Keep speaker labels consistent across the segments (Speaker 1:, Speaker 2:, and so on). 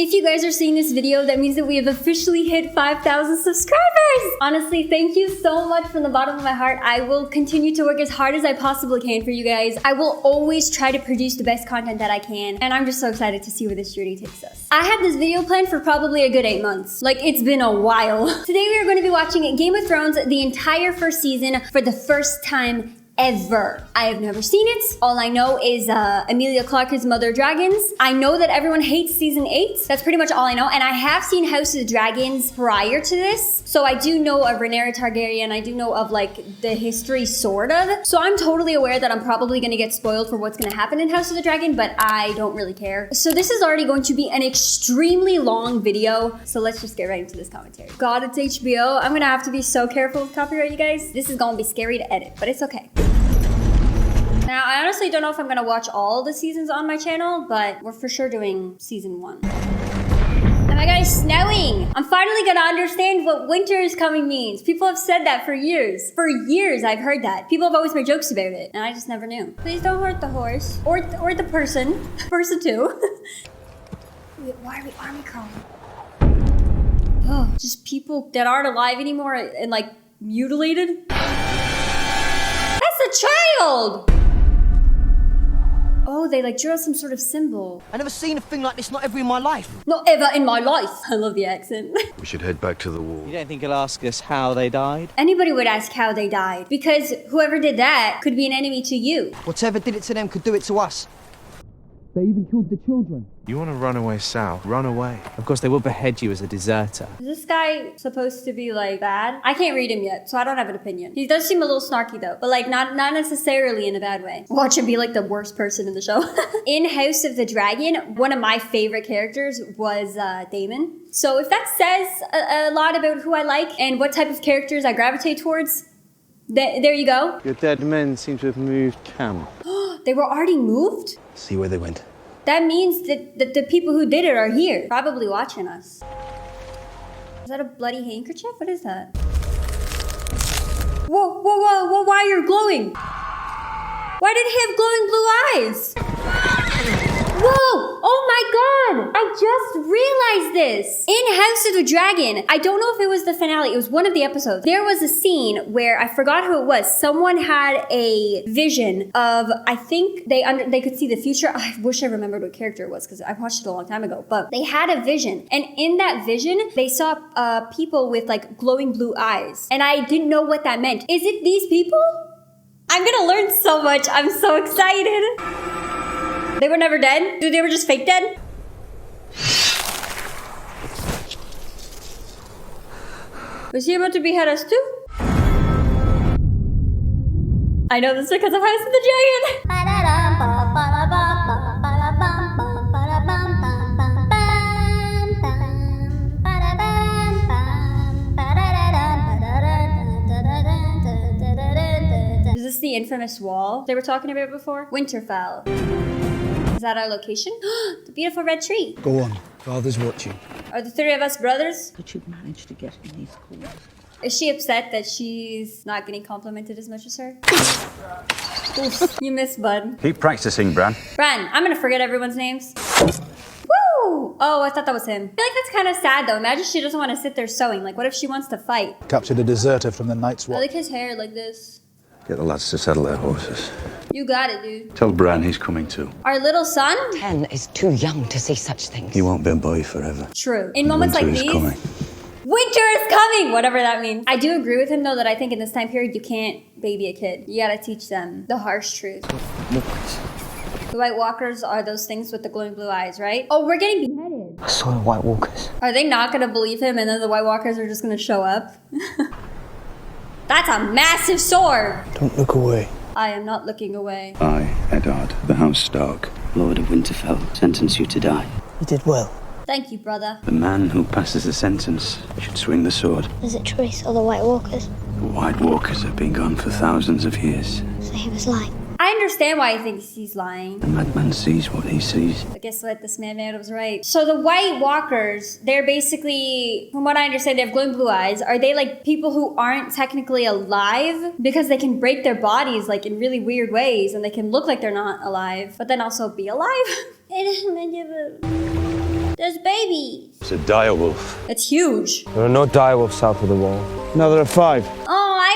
Speaker 1: If you guys are seeing this video, that means that we have officially hit 5,000 subscribers! Honestly, thank you so much from the bottom of my heart. I will continue to work as hard as I possibly can for you guys. I will always try to produce the best content that I can, and I'm just so excited to see where this journey takes us. I had this video planned for probably a good 8 months. Like, it's been a while. Today we are going to be watching Game of Thrones, the entire first season, for the first time ever. I have never seen it. All I know is Emilia Clarke is Mother Dragons. I know that everyone hates season 8. That's pretty much all I know. And I have seen House of the Dragons prior to this. So I do know of Rhaenyra Targaryen. I do know of like the history sort of. So I'm totally aware that I'm probably gonna get spoiled for what's gonna happen in House of the Dragon, but I don't really care. So this is already going to be an extremely long video. So let's just get right into this commentary. God, it's HBO. I'm gonna have to be so careful with copyright, you guys. This is gonna be scary to edit, but it's okay. Now, I honestly don't know if I'm gonna watch all the seasons on my channel, but we're for sure doing season 1. Oh my god, it's snowing! I'm finally gonna understand what winter is coming means. People have said that for years. For years, I've heard that. People have always made jokes about it, and I just never knew. Please don't hurt the horse. Or the person. Person too. Wait, why are we army crawling? Oh, just people that aren't alive anymore and like mutilated? That's a child! Oh, they like drew out some sort of symbol.
Speaker 2: I never seen a thing like this, not ever in my life.
Speaker 1: Not ever in my life. I love the accent.
Speaker 3: We should head back to the wall.
Speaker 2: You don't think he'll ask us how they died?
Speaker 1: Anybody would ask how they died, because whoever did that could be an enemy to you.
Speaker 2: Whatever did it to them could do it to us. They even killed the children.
Speaker 3: You want to run away south? Run away.
Speaker 4: Of course, they will behead you as a deserter.
Speaker 1: Is this guy supposed to be like bad? I can't read him yet, so I don't have an opinion. He does seem a little snarky though, but like not necessarily in a bad way. Watch him be like the worst person in the show. In House of the Dragon, one of my favorite characters was Daemon. So if that says a lot about who I like and what type of characters I gravitate towards, there you go.
Speaker 5: Your dead men seem to have moved camp.
Speaker 1: They were already moved?
Speaker 3: See where they went.
Speaker 1: That means that the people who did it are here, probably watching us. Is that a bloody handkerchief? What is that? Whoa, whoa, whoa, whoa, why are you glowing? Why did he have glowing blue eyes? Whoa! Oh my god! I just realized this! In House of the Dragon, I don't know if it was the finale, it was one of the episodes. There was a scene where, I forgot who it was, someone had a vision of, I think they could see the future. I wish I remembered what character it was because I watched it a long time ago, but they had a vision. And in that vision, they saw people with like glowing blue eyes. And I didn't know what that meant. Is it these people? I'm gonna learn so much. I'm so excited. They were never dead? Dude, they were just fake dead? Was he about to behead us too? I know this because of House of the Dragon. Is this the infamous wall they were talking about before? Winterfell. Is that our location? The beautiful red tree.
Speaker 6: Go on, father's watching.
Speaker 1: Are the 3 of us brothers?
Speaker 7: But you've managed to get in these calls.
Speaker 1: Is she upset that she's not getting complimented as much as her? Oof, you missed, bud.
Speaker 8: Keep practicing, Bran.
Speaker 1: Bran, I'm gonna forget everyone's names. Woo! Oh, I thought that was him. I feel like that's kind of sad though. Imagine she doesn't want to sit there sewing. Like, what if she wants to fight?
Speaker 6: Captured a deserter from the Night's
Speaker 1: I
Speaker 6: Watch.
Speaker 1: like his hair like this.
Speaker 3: Get the lads to saddle their horses.
Speaker 1: You got it, dude.
Speaker 3: Tell Bran he's coming too.
Speaker 1: Our little son?
Speaker 7: 10 is too young to see such things.
Speaker 3: He won't be a boy forever.
Speaker 1: True. In moments
Speaker 3: Winter
Speaker 1: like
Speaker 3: is
Speaker 1: these,
Speaker 3: coming.
Speaker 1: winter is coming! Whatever that means. I do agree with him though that I think in this time period you can't baby a kid. You gotta teach them the harsh truth. The White Walkers are those things with the glowing blue eyes, right? Oh, we're getting beheaded.
Speaker 2: I saw the White Walkers.
Speaker 1: Are they not gonna believe him and then the White Walkers are just gonna show up? That's a massive sword!
Speaker 6: Don't look away.
Speaker 1: I am not looking away.
Speaker 8: I, Eddard, the House Stark, Lord of Winterfell, sentence you to die.
Speaker 2: You did well.
Speaker 1: Thank you, brother.
Speaker 8: The man who passes the sentence should swing the sword.
Speaker 9: Is it Trace or the White Walkers?
Speaker 8: The White Walkers have been gone for thousands of years.
Speaker 9: So he was lying.
Speaker 1: I understand why he thinks he's lying.
Speaker 8: The madman sees what he sees.
Speaker 1: But guess what? This madman was right. So the White Walkers, they're basically, from what I understand, they have glowing blue eyes. Are they like people who aren't technically alive? Because they can break their bodies like in really weird ways and they can look like they're not alive, but then also be alive? There's baby.
Speaker 3: It's a direwolf.
Speaker 1: It's huge.
Speaker 5: There are no direwolves south of the wall.
Speaker 6: No, there are 5.
Speaker 1: Oh, I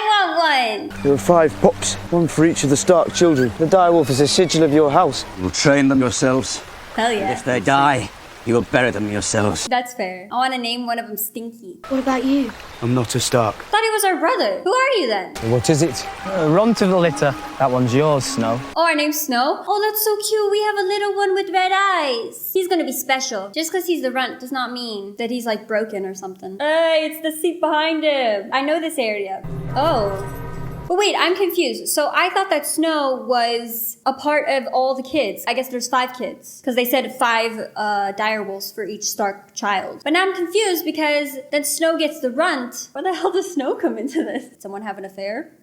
Speaker 1: want one.
Speaker 5: There are 5 pups, one for each of the Stark children. The direwolf is a sigil of your house.
Speaker 3: You'll train them yourselves.
Speaker 1: Hell yeah.
Speaker 8: If they die, you will bury them yourselves.
Speaker 1: That's fair. I want to name one of them Stinky.
Speaker 9: What about you?
Speaker 3: I'm not a Stark.
Speaker 1: Thought he was our brother. Who are you then?
Speaker 5: What is it?
Speaker 4: Run to the litter. That one's yours, Snow.
Speaker 1: Oh, our name's Snow? Oh, that's so cute. We have a little one with red eyes. He's gonna be special. Just because he's the runt does not mean that he's like broken or something. Hey, it's the seat behind him. I know this area. Oh. But wait, I'm confused. So I thought that Snow was a part of all the kids. I guess there's 5 kids. Because they said 5 direwolves for each Stark child. But now I'm confused because then Snow gets the runt. Where the hell does Snow come into this? Did someone have an affair?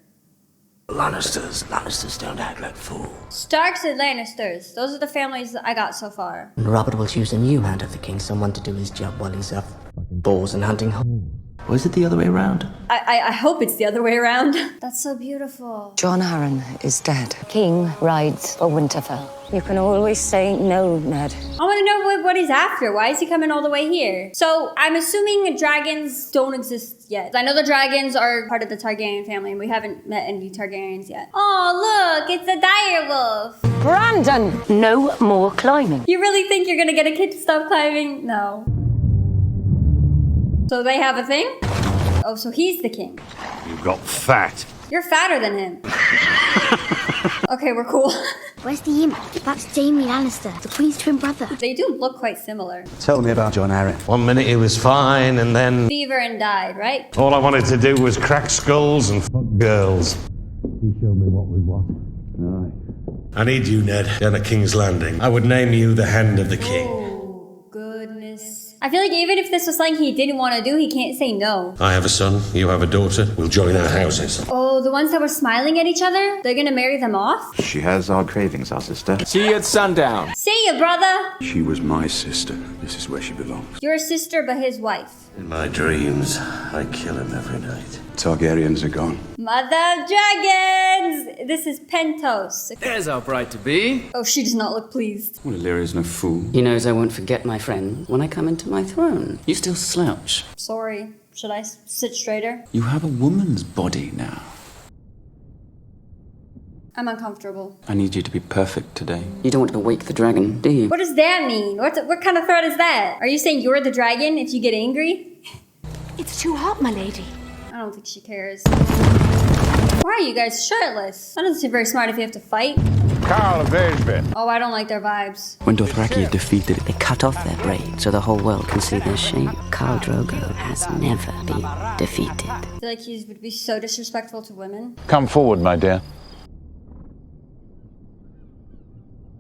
Speaker 8: Lannisters don't act like fools.
Speaker 1: Starks and Lannisters. Those are the families that I got so far.
Speaker 7: Robert will choose a new hand of the king, someone to do his job while he's up balls and hunting holes.
Speaker 8: Or is it the other way around?
Speaker 1: I hope it's the other way around. That's so beautiful.
Speaker 7: John Arryn is dead. King rides for Winterfell. You can always say no, Ned.
Speaker 1: I want to know what he's after. Why is he coming all the way here? So I'm assuming dragons don't exist yet. I know the dragons are part of the Targaryen family, and we haven't met any Targaryens yet. Oh, look, it's a direwolf.
Speaker 7: Brandon! No more climbing.
Speaker 1: You really think you're gonna get a kid to stop climbing? No. So they have a thing? Oh, so he's the king.
Speaker 3: You got fat.
Speaker 1: You're fatter than him. Okay, we're cool.
Speaker 9: Where's the imp? That's Jaime Lannister, the Queen's twin brother.
Speaker 1: They do look quite similar.
Speaker 3: Tell me about John Arryn.
Speaker 10: 1 minute he was fine, and then
Speaker 1: Fever and died, right?
Speaker 10: all I wanted to do was crack skulls and fuck girls. He showed me what was what.
Speaker 3: Aye.
Speaker 10: I need you, Ned, down at King's Landing. I would name you the Hand of the King.
Speaker 1: Oh, goodness. I feel like even if this was something he didn't want to do, he can't say no.
Speaker 10: I have a son, you have a daughter. We'll join our houses.
Speaker 1: Oh, the ones that were smiling at each other? They're gonna marry them off?
Speaker 3: She has our cravings, our sister.
Speaker 4: See you at sundown.
Speaker 1: See ya, brother!
Speaker 3: She was my sister. This is where she belongs.
Speaker 1: Your sister, but his wife.
Speaker 10: In my dreams, I kill him every night.
Speaker 3: Targaryens are gone.
Speaker 1: Mother of dragons! This is Pentos.
Speaker 4: There's our bride-to-be.
Speaker 1: Oh, she does not look pleased.
Speaker 3: Well, Illyria's no fool.
Speaker 7: He knows I won't forget my friend when I come into my throne.
Speaker 8: You still slouch.
Speaker 1: Sorry. Should I sit straighter?
Speaker 8: You have a woman's body now.
Speaker 1: I'm uncomfortable.
Speaker 8: I need you to be perfect today.
Speaker 7: You don't want to wake the dragon, do you?
Speaker 1: What does that mean? What kind of threat is that? Are you saying you're the dragon if you get angry?
Speaker 9: It's too hot, my lady.
Speaker 1: I don't think she cares. Why are you guys shirtless? That doesn't seem very smart if you have to fight. Oh, I don't like their vibes.
Speaker 8: When Dothraki are defeated, they cut off their braid so the whole world can see their shape. Khal Drogo has never been defeated.
Speaker 1: I feel like he would be so disrespectful to women.
Speaker 10: Come forward, my dear.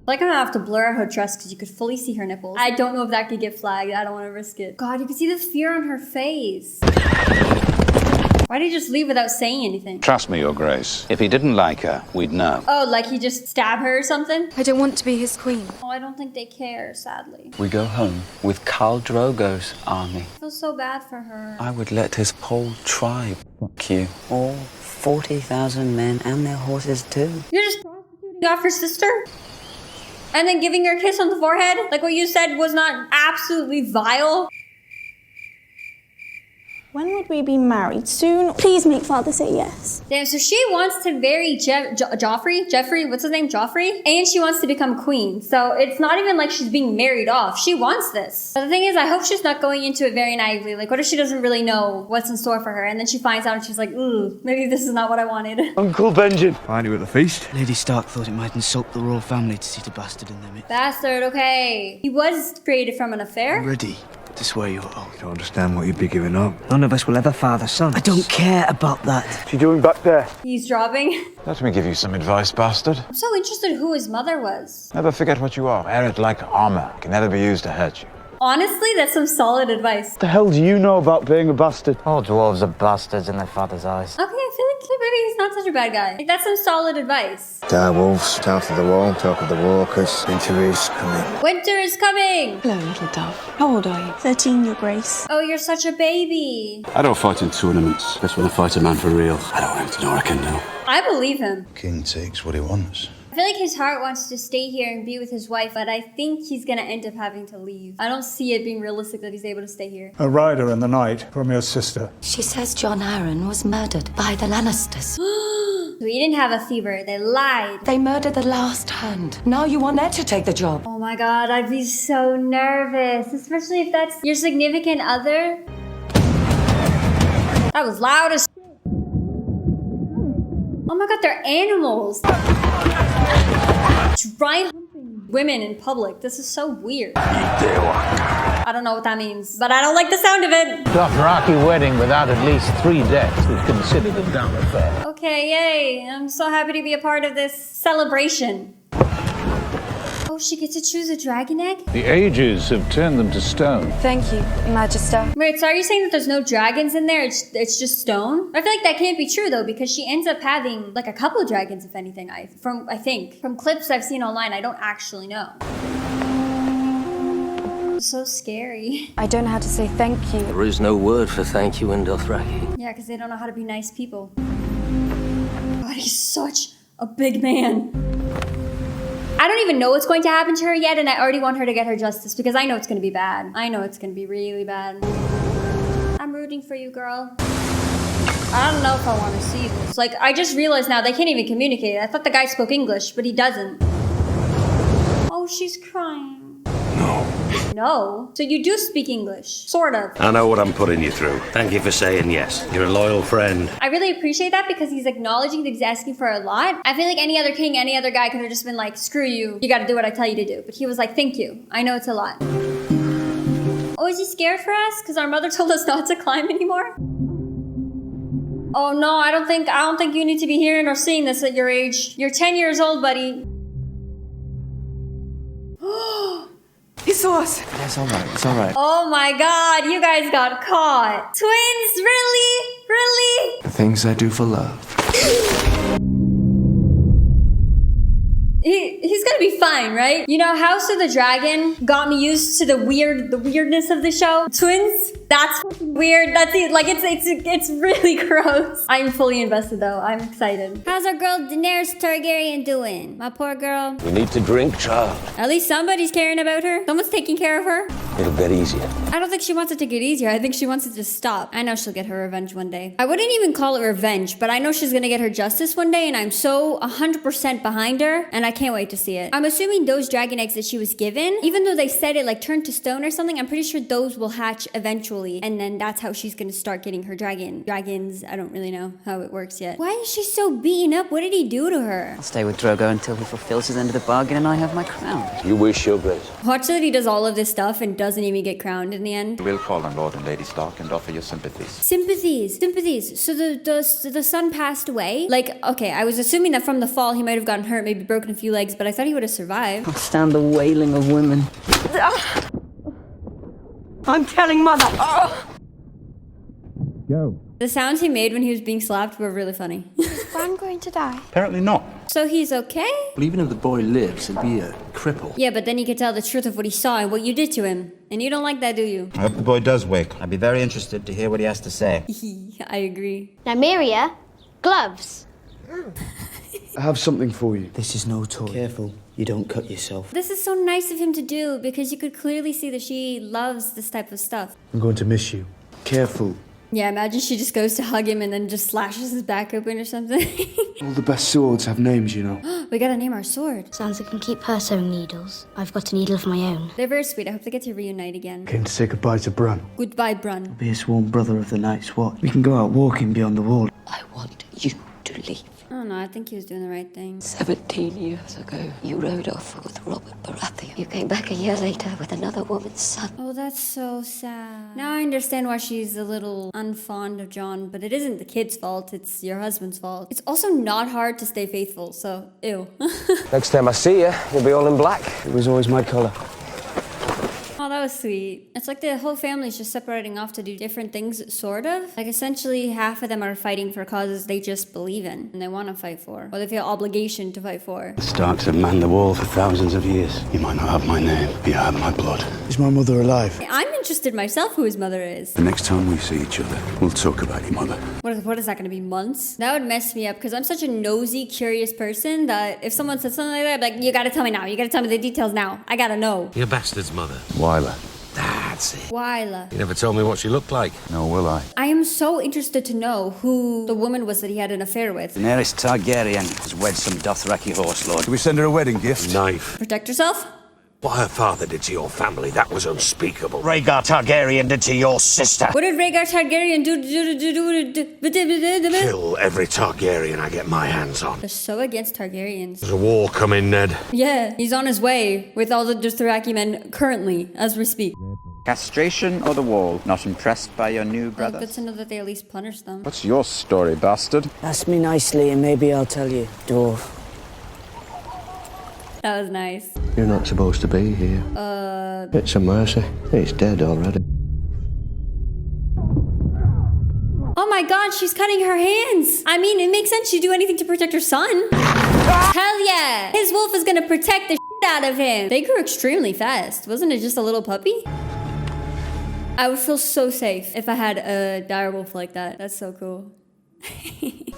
Speaker 1: Like I'm gonna have to blur out her dress because you could fully see her nipples. I don't know if that could get flagged. I don't want to risk it. God, you can see the fear on her face. Why did he just leave without saying anything?
Speaker 10: Trust me, Your Grace. If he didn't like her, we'd know.
Speaker 1: Oh, like he just stabbed her or something?
Speaker 9: I don't want to be his queen.
Speaker 1: Oh, I don't think they care, sadly.
Speaker 8: We go home with Khal Drogo's army.
Speaker 1: I feel so bad for her.
Speaker 8: I would let his whole tribe fuck you. All 40,000 men and their horses too.
Speaker 1: You're just prostituting off your sister? And then giving her a kiss on the forehead? Like what you said was not absolutely vile?
Speaker 11: When would we be married? Soon? Please make father say yes.
Speaker 1: Damn, so she wants to marry Jeffrey, what's his name, Joffrey? And she wants to become queen. So it's not even like she's being married off. She wants this. But the thing is, I hope she's not going into it very naively. Like, what if she doesn't really know what's in store for her? And then she finds out and she's like, ooh, maybe this is not what I wanted.
Speaker 5: Uncle Benjen.
Speaker 2: Find you at the feast.
Speaker 8: Lady Stark thought it might insult the royal family to see the bastard in their midst.
Speaker 1: Bastard, okay. He was created from an affair?
Speaker 8: Ready to swear your oath.
Speaker 2: I don't understand what you'd be giving up.
Speaker 7: None of us will ever father sons. I don't care about that.
Speaker 5: What's he doing back there?
Speaker 1: He's dropping.
Speaker 10: Let me give you some advice, bastard.
Speaker 1: I'm so interested who his mother was.
Speaker 10: Never forget what you are. Wear it like armor. It can never be used to hurt you.
Speaker 1: Honestly, that's some solid advice.
Speaker 5: What the hell do you know about being a bastard?
Speaker 7: All dwarves are bastards in their father's eyes.
Speaker 1: Okay, I feel like maybe he's not such a bad guy. Like, that's some solid advice.
Speaker 2: Direwolves, south of the wall, talk of the walkers. Winter is coming.
Speaker 1: Winter is coming!
Speaker 11: Hello, little dove. How old are you? 13, Your Grace.
Speaker 1: Oh, you're such a baby.
Speaker 8: I don't fight in tournaments. That's when I fight a man for real. I don't want to know what I can do.
Speaker 1: I believe him.
Speaker 3: King takes what he wants.
Speaker 1: I feel like his heart wants to stay here and be with his wife, but I think he's gonna end up having to leave. I don't see it being realistic that he's able to stay here.
Speaker 6: A rider in the night from your sister.
Speaker 7: She says John Arryn was murdered by the Lannisters.
Speaker 1: So he didn't have a fever. They lied.
Speaker 7: They murdered the last hand. Now you want Ned to take the job.
Speaker 1: Oh my god, I'd be so nervous, especially if that's your significant other. That was loud as shit. Oh my god, they're animals. Dry humping women in public. This is so weird. I don't know what that means, but I don't like the sound of it.
Speaker 12: Dothraki wedding without at least 3 deaths was considered a dumb affair.
Speaker 1: Okay, yay. I'm so happy to be a part of this celebration. Oh, she gets to choose a dragon egg?
Speaker 12: The ages have turned them to stone.
Speaker 11: Thank you, Magister.
Speaker 1: Wait, so are you saying that there's no dragons in there? It's just stone? I feel like that can't be true though, because she ends up having like a couple dragons, if anything. I think from clips I've seen online. I don't actually know. It's so scary.
Speaker 11: I don't know how to say thank you.
Speaker 13: There is no word for thank you in Dothraki.
Speaker 1: Yeah, because they don't know how to be nice people. God, he's such a big man. I don't even know what's going to happen to her yet, and I already want her to get her justice because I know it's going to be bad. I know it's going to be really bad. I'm rooting for you, girl. I don't know if I want to see this. Like, I just realized now they can't even communicate. I thought the guy spoke English, but he doesn't. Oh, she's crying. No? So you do speak English? Sort of.
Speaker 13: I know what I'm putting you through. Thank you for saying yes. You're a loyal friend.
Speaker 1: I really appreciate that because he's acknowledging that he's asking for a lot. I feel like any other king, any other guy could have just been like, screw you. You gotta do what I tell you to do. But he was like, thank you. I know it's a lot. Oh, is he scared for us? Because our mother told us not to climb anymore? Oh no, I don't think you need to be hearing or seeing this at your age. You're 10 years old, buddy.
Speaker 14: He saw us.
Speaker 2: It's alright, it's alright.
Speaker 1: Oh my god, you guys got caught. Twins, really? Really?
Speaker 2: The things I do for love.
Speaker 1: He's gonna be fine, right? You know, House of the Dragon got me used to the weirdness of the show. Twins, that's weird. That's it. Like it's really gross. I'm fully invested though. I'm excited. How's our girl Daenerys Targaryen doing? My poor girl.
Speaker 13: You need to drink, child.
Speaker 1: At least somebody's caring about her. Someone's taking care of her.
Speaker 13: It'll get easier.
Speaker 1: I don't think she wants it to get easier. I think she wants it to stop. I know she'll get her revenge one day. I wouldn't even call it revenge, but I know she's gonna get her justice one day, and I'm so 100% behind her, and I can't wait to see it. I'm assuming those dragon eggs that she was given, even though they said it like turned to stone or something, I'm pretty sure those will hatch eventually, and then that's how she's gonna start getting her dragons. I don't really know how it works yet. Why is she so beaten up? What did he do to her?
Speaker 8: I'll stay with Drogo until he fulfills his end of the bargain and I have my crown.
Speaker 13: You wish, Your Grace.
Speaker 1: Watch that he does all of this stuff and doesn't even get crowned in the end.
Speaker 3: We'll call on Lord and Lady Stark and offer your sympathies.
Speaker 1: Sympathies. So the son passed away. Like, okay, I was assuming that from the fall he might have gotten hurt, maybe broken a few legs, but I thought he would have survived.
Speaker 8: I'll stand the wailing of women.
Speaker 14: I'm telling Mother.
Speaker 12: Go.
Speaker 1: The sounds he made when he was being slapped were really funny.
Speaker 11: Is Bran going to die?
Speaker 10: Apparently not.
Speaker 1: So he's okay?
Speaker 2: Well, even if the boy lives, he'll be a cripple.
Speaker 1: Yeah, but then he could tell the truth of what he saw and what you did to him. And you don't like that, do you?
Speaker 3: I hope the boy does wake. I'd be very interested to hear what he has to say.
Speaker 1: I agree.
Speaker 9: Nymeria, gloves.
Speaker 5: I have something for you.
Speaker 2: This is no toy. Careful, you don't cut yourself.
Speaker 1: This is so nice of him to do because you could clearly see that she loves this type of stuff.
Speaker 5: I'm going to miss you. Careful.
Speaker 1: Yeah, imagine she just goes to hug him and then just slashes his back open or something.
Speaker 5: All the best swords have names, you know.
Speaker 1: We gotta name our sword.
Speaker 9: Sansa can keep her sewing needles. I've got a needle of my own.
Speaker 1: They're very sweet. I hope they get to reunite again.
Speaker 5: Came to say goodbye to Bran.
Speaker 1: Goodbye, Bran.
Speaker 2: Be a sworn brother of the Night's Watch. We can go out walking beyond the wall.
Speaker 7: I want you to leave.
Speaker 1: I don't know. I think he was doing the right thing.
Speaker 7: 17 years ago, you rode off with Robert Baratheon. You came back a year later with another woman's son.
Speaker 1: Oh, that's so sad. Now I understand why she's a little unfond of Jon, but it isn't the kid's fault. It's your husband's fault. It's also not hard to stay faithful, so ew.
Speaker 13: Next time I see you, you'll be all in black.
Speaker 5: It was always my colour.
Speaker 1: Oh, that was sweet. It's like the whole family's just separating off to do different things, sort of. Like, essentially, half of them are fighting for causes they just believe in and they want to fight for, or they feel obligation to fight for.
Speaker 13: The Starks have manned the wall for thousands of years. You might not have my name, but you have my blood.
Speaker 2: Is my mother alive?
Speaker 1: I'm interested myself who his mother is.
Speaker 13: The next time we see each other, we'll talk about your mother.
Speaker 1: What is that going to be, months? That would mess me up because I'm such a nosy, curious person that if someone said something like that, I'd be like, you got to tell me now. You got to tell me the details now. I got to know.
Speaker 13: Your bastard's mother.
Speaker 10: Wyler.
Speaker 13: That's it.
Speaker 1: Wyla.
Speaker 13: You never told me what she looked like.
Speaker 10: Nor will I.
Speaker 1: I am so interested to know who the woman was that he had an affair with.
Speaker 3: Daenerys Targaryen has wed some Dothraki horse lord.
Speaker 10: Did we send her a wedding gift?
Speaker 13: Knife.
Speaker 1: Protect yourself?
Speaker 13: What her father did to your family, that was unspeakable.
Speaker 3: Rhaegar Targaryen did to your sister.
Speaker 1: What did Rhaegar Targaryen do?
Speaker 13: Kill every Targaryen I get my hands on.
Speaker 1: They're so against Targaryens.
Speaker 13: There's a war coming, Ned.
Speaker 1: Yeah, he's on his way with all the Dothraki men currently, as we speak.
Speaker 3: Castration or the wall? Not impressed by your new
Speaker 1: Well,
Speaker 3: brother?
Speaker 1: good to know that they at least punish them.
Speaker 10: What's your story, bastard?
Speaker 5: Ask me nicely and maybe I'll tell you, dwarf.
Speaker 1: That was nice.
Speaker 5: You're not supposed to be here. It's a mercy. It's dead already.
Speaker 1: Oh my god, she's cutting her hands. I mean, it makes sense she'd do anything to protect her son. Hell yeah. His wolf is gonna protect the shit out of him. They grew extremely fast. Wasn't it just a little puppy? I would feel so safe if I had a dire wolf like that. That's so cool.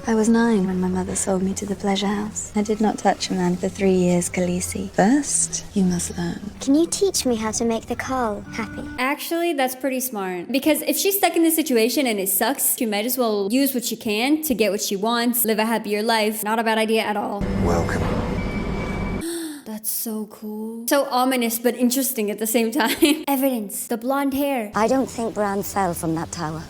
Speaker 15: I was 9 when my mother sold me to the pleasure house. I did not touch a man for 3 years, Khaleesi. First, you must learn.
Speaker 9: Can you teach me how to make the Carl happy?
Speaker 1: Actually, that's pretty smart. Because if she's stuck in this situation and it sucks, she might as well use what she can to get what she wants, live a happier life. Not a bad idea at all.
Speaker 2: Welcome.
Speaker 1: That's so cool. So ominous, but interesting at the same time. Evidence. The blonde hair.
Speaker 7: I don't think Bran fell from that tower.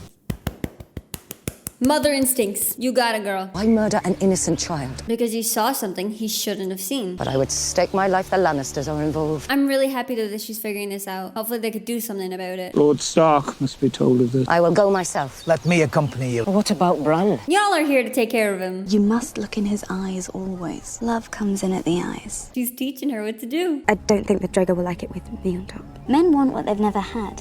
Speaker 1: Mother instincts. You got it, girl.
Speaker 7: Why murder an innocent child?
Speaker 1: Because he saw something he shouldn't have seen.
Speaker 7: But I would stake my life the Lannisters are involved.
Speaker 1: I'm really happy that she's figuring this out. Hopefully they could do something about it.
Speaker 6: Lord Stark must be told of this.
Speaker 7: I will go myself.
Speaker 2: Let me accompany you.
Speaker 7: What about Bran?
Speaker 1: Y'all are here to take care of him.
Speaker 15: You must look in his eyes always. Love comes in at the eyes.
Speaker 1: She's teaching her what to do.
Speaker 15: I don't think the Drago will like it with me on top.
Speaker 9: Men want what they've never had.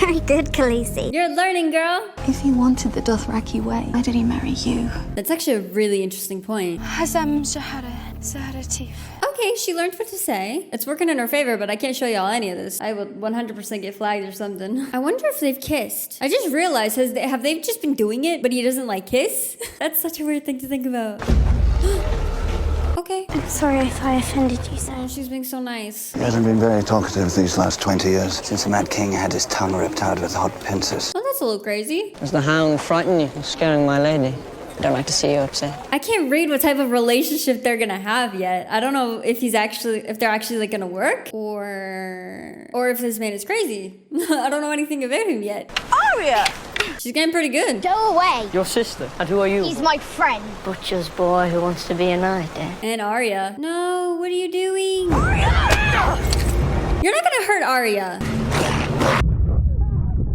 Speaker 9: Very good, Khaleesi.
Speaker 1: You're learning, girl.
Speaker 15: If he wanted the Dothraki way, why did he marry you?
Speaker 1: That's actually a really interesting point.
Speaker 11: Hazam Shahara Tif.
Speaker 1: Okay, she learned what to say. It's working in her favor, but I can't show y'all any of this. I will 100% get flagged or something. I wonder if they've kissed. I just realized, have they just been doing it, but he doesn't like kiss? That's such a weird thing to think about. Okay.
Speaker 9: I'm sorry if I offended you, sir.
Speaker 1: Oh, she's being so nice.
Speaker 2: He hasn't been very talkative these last 20 years, since the Mad King had his tongue ripped out with hot pincers.
Speaker 1: Oh, that's a little crazy.
Speaker 16: Does the hound frighten you? You're scaring my lady. I don't like to see you upset.
Speaker 1: I can't read what type of relationship they're gonna have yet. I don't know if they're actually like gonna work or if this man is crazy. I don't know anything about him yet.
Speaker 11: Arya!
Speaker 1: She's getting pretty good.
Speaker 9: Go away.
Speaker 16: Your sister. And who are you?
Speaker 9: He's my friend.
Speaker 7: Butcher's boy who wants to be a knight, eh?
Speaker 1: And Arya. No, what are you doing? Arya! You're not gonna hurt Arya.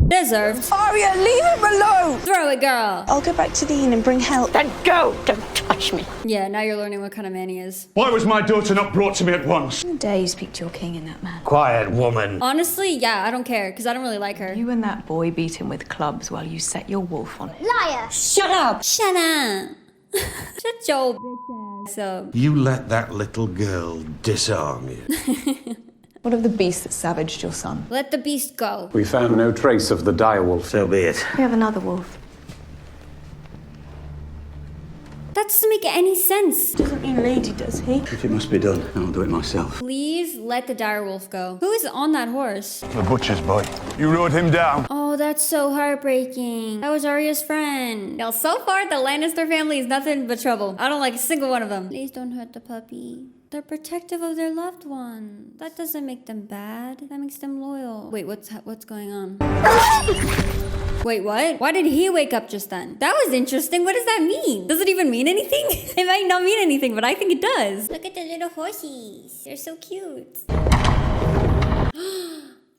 Speaker 1: Deserved.
Speaker 11: Arya, leave him alone!
Speaker 1: Throw it, girl.
Speaker 11: I'll go back to the inn and bring help.
Speaker 16: Then go! Don't touch me.
Speaker 1: Yeah, now you're learning what kind of man he is.
Speaker 10: Why was my daughter not brought to me at once?
Speaker 15: How dare you speak to your king in that manner?
Speaker 13: Quiet, woman.
Speaker 1: Honestly, yeah, I don't care, because I don't really like her.
Speaker 14: You and that boy beat him with clubs while you set your wolf on him.
Speaker 9: Liar.
Speaker 16: Shut up!
Speaker 1: Shut up. Shut your bitch ass up.
Speaker 13: You let that little girl disarm you.
Speaker 14: What of the beast that savaged your son?
Speaker 1: Let the beast go.
Speaker 10: We found no trace of the direwolf.
Speaker 13: So be it.
Speaker 14: We have another wolf.
Speaker 1: That doesn't make any sense.
Speaker 11: Doesn't mean lady, does he?
Speaker 2: If it must be done, I'll do it myself.
Speaker 1: Please let the direwolf go. Who is on that horse?
Speaker 10: The butcher's boy. You rode him down.
Speaker 1: Oh, that's so heartbreaking. That was Arya's friend. Now, so far, the Lannister family is nothing but trouble. I don't like a single one of them. Please don't hurt the puppy. They're protective of their loved one. That doesn't make them bad. That makes them loyal. Wait, what's going on? Wait, what? Why did he wake up just then? That was interesting. What does that mean? Does it even mean anything? It might not mean anything, but I think it does. Look at the little horsies. They're so cute.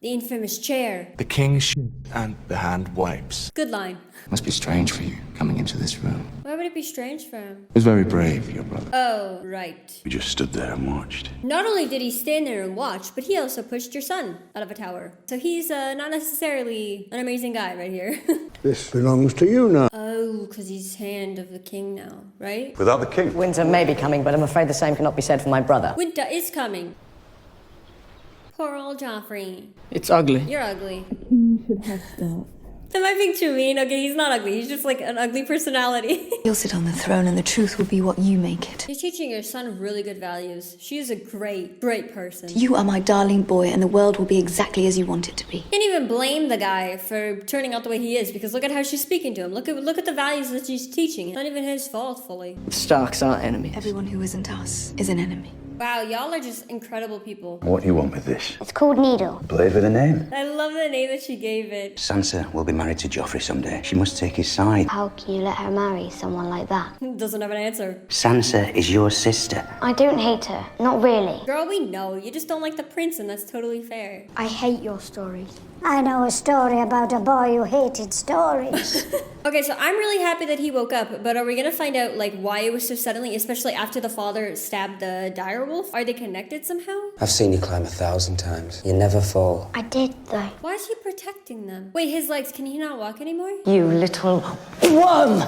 Speaker 1: The infamous chair.
Speaker 17: The king shit and the hand wipes.
Speaker 1: Good line.
Speaker 13: Must be strange for you coming into this room.
Speaker 1: Why would it be strange for him?
Speaker 13: It was very brave, your brother.
Speaker 1: Oh, right.
Speaker 13: We just stood there and watched.
Speaker 1: Not only did he stand there and watch, but he also pushed your son out of a tower. So he's not necessarily an amazing guy right here.
Speaker 18: This belongs to you now.
Speaker 1: Oh, because he's hand of the king now, right?
Speaker 13: Without the king.
Speaker 16: Winter may be coming, but I'm afraid the same cannot be said for my brother.
Speaker 1: Winter is coming. Poor old Joffrey.
Speaker 4: It's ugly.
Speaker 1: You're ugly.
Speaker 11: You should have Stark.
Speaker 1: Am I being too mean? Okay, he's not ugly. He's just like an ugly personality.
Speaker 15: You'll sit on the throne and the truth will be what you make it.
Speaker 1: You're teaching your son really good values. She is a great, great person.
Speaker 15: You are my darling boy and the world will be exactly as you want it to be.
Speaker 1: Can't even blame the guy for turning out the way he is because look at how she's speaking to him. Look at the values that she's teaching. It's not even his fault fully.
Speaker 4: The Starks aren't enemies.
Speaker 15: Everyone who isn't us is an enemy.
Speaker 1: Wow, y'all are just incredible people.
Speaker 13: What do you want with this?
Speaker 9: It's called Needle.
Speaker 13: Blade with a name.
Speaker 1: I love the name that she gave it.
Speaker 13: Sansa will be married to Joffrey someday. She must take his side.
Speaker 9: How can you let her marry someone like that?
Speaker 1: Doesn't have an answer.
Speaker 13: Sansa is your sister.
Speaker 9: I don't hate her. Not really.
Speaker 1: Girl, we know. You just don't like the prince and that's totally fair.
Speaker 9: I hate your stories. I know a story about a boy who hated stories.
Speaker 1: Okay, so I'm really happy that he woke up, but are we gonna find out like why it was so suddenly, especially after the father stabbed the direwolf? Are they connected somehow?
Speaker 2: I've seen you climb 1,000 times. You never fall.
Speaker 9: I did, though.
Speaker 1: Why is he protecting them? Wait, his legs, can he not walk anymore?
Speaker 16: You little worm!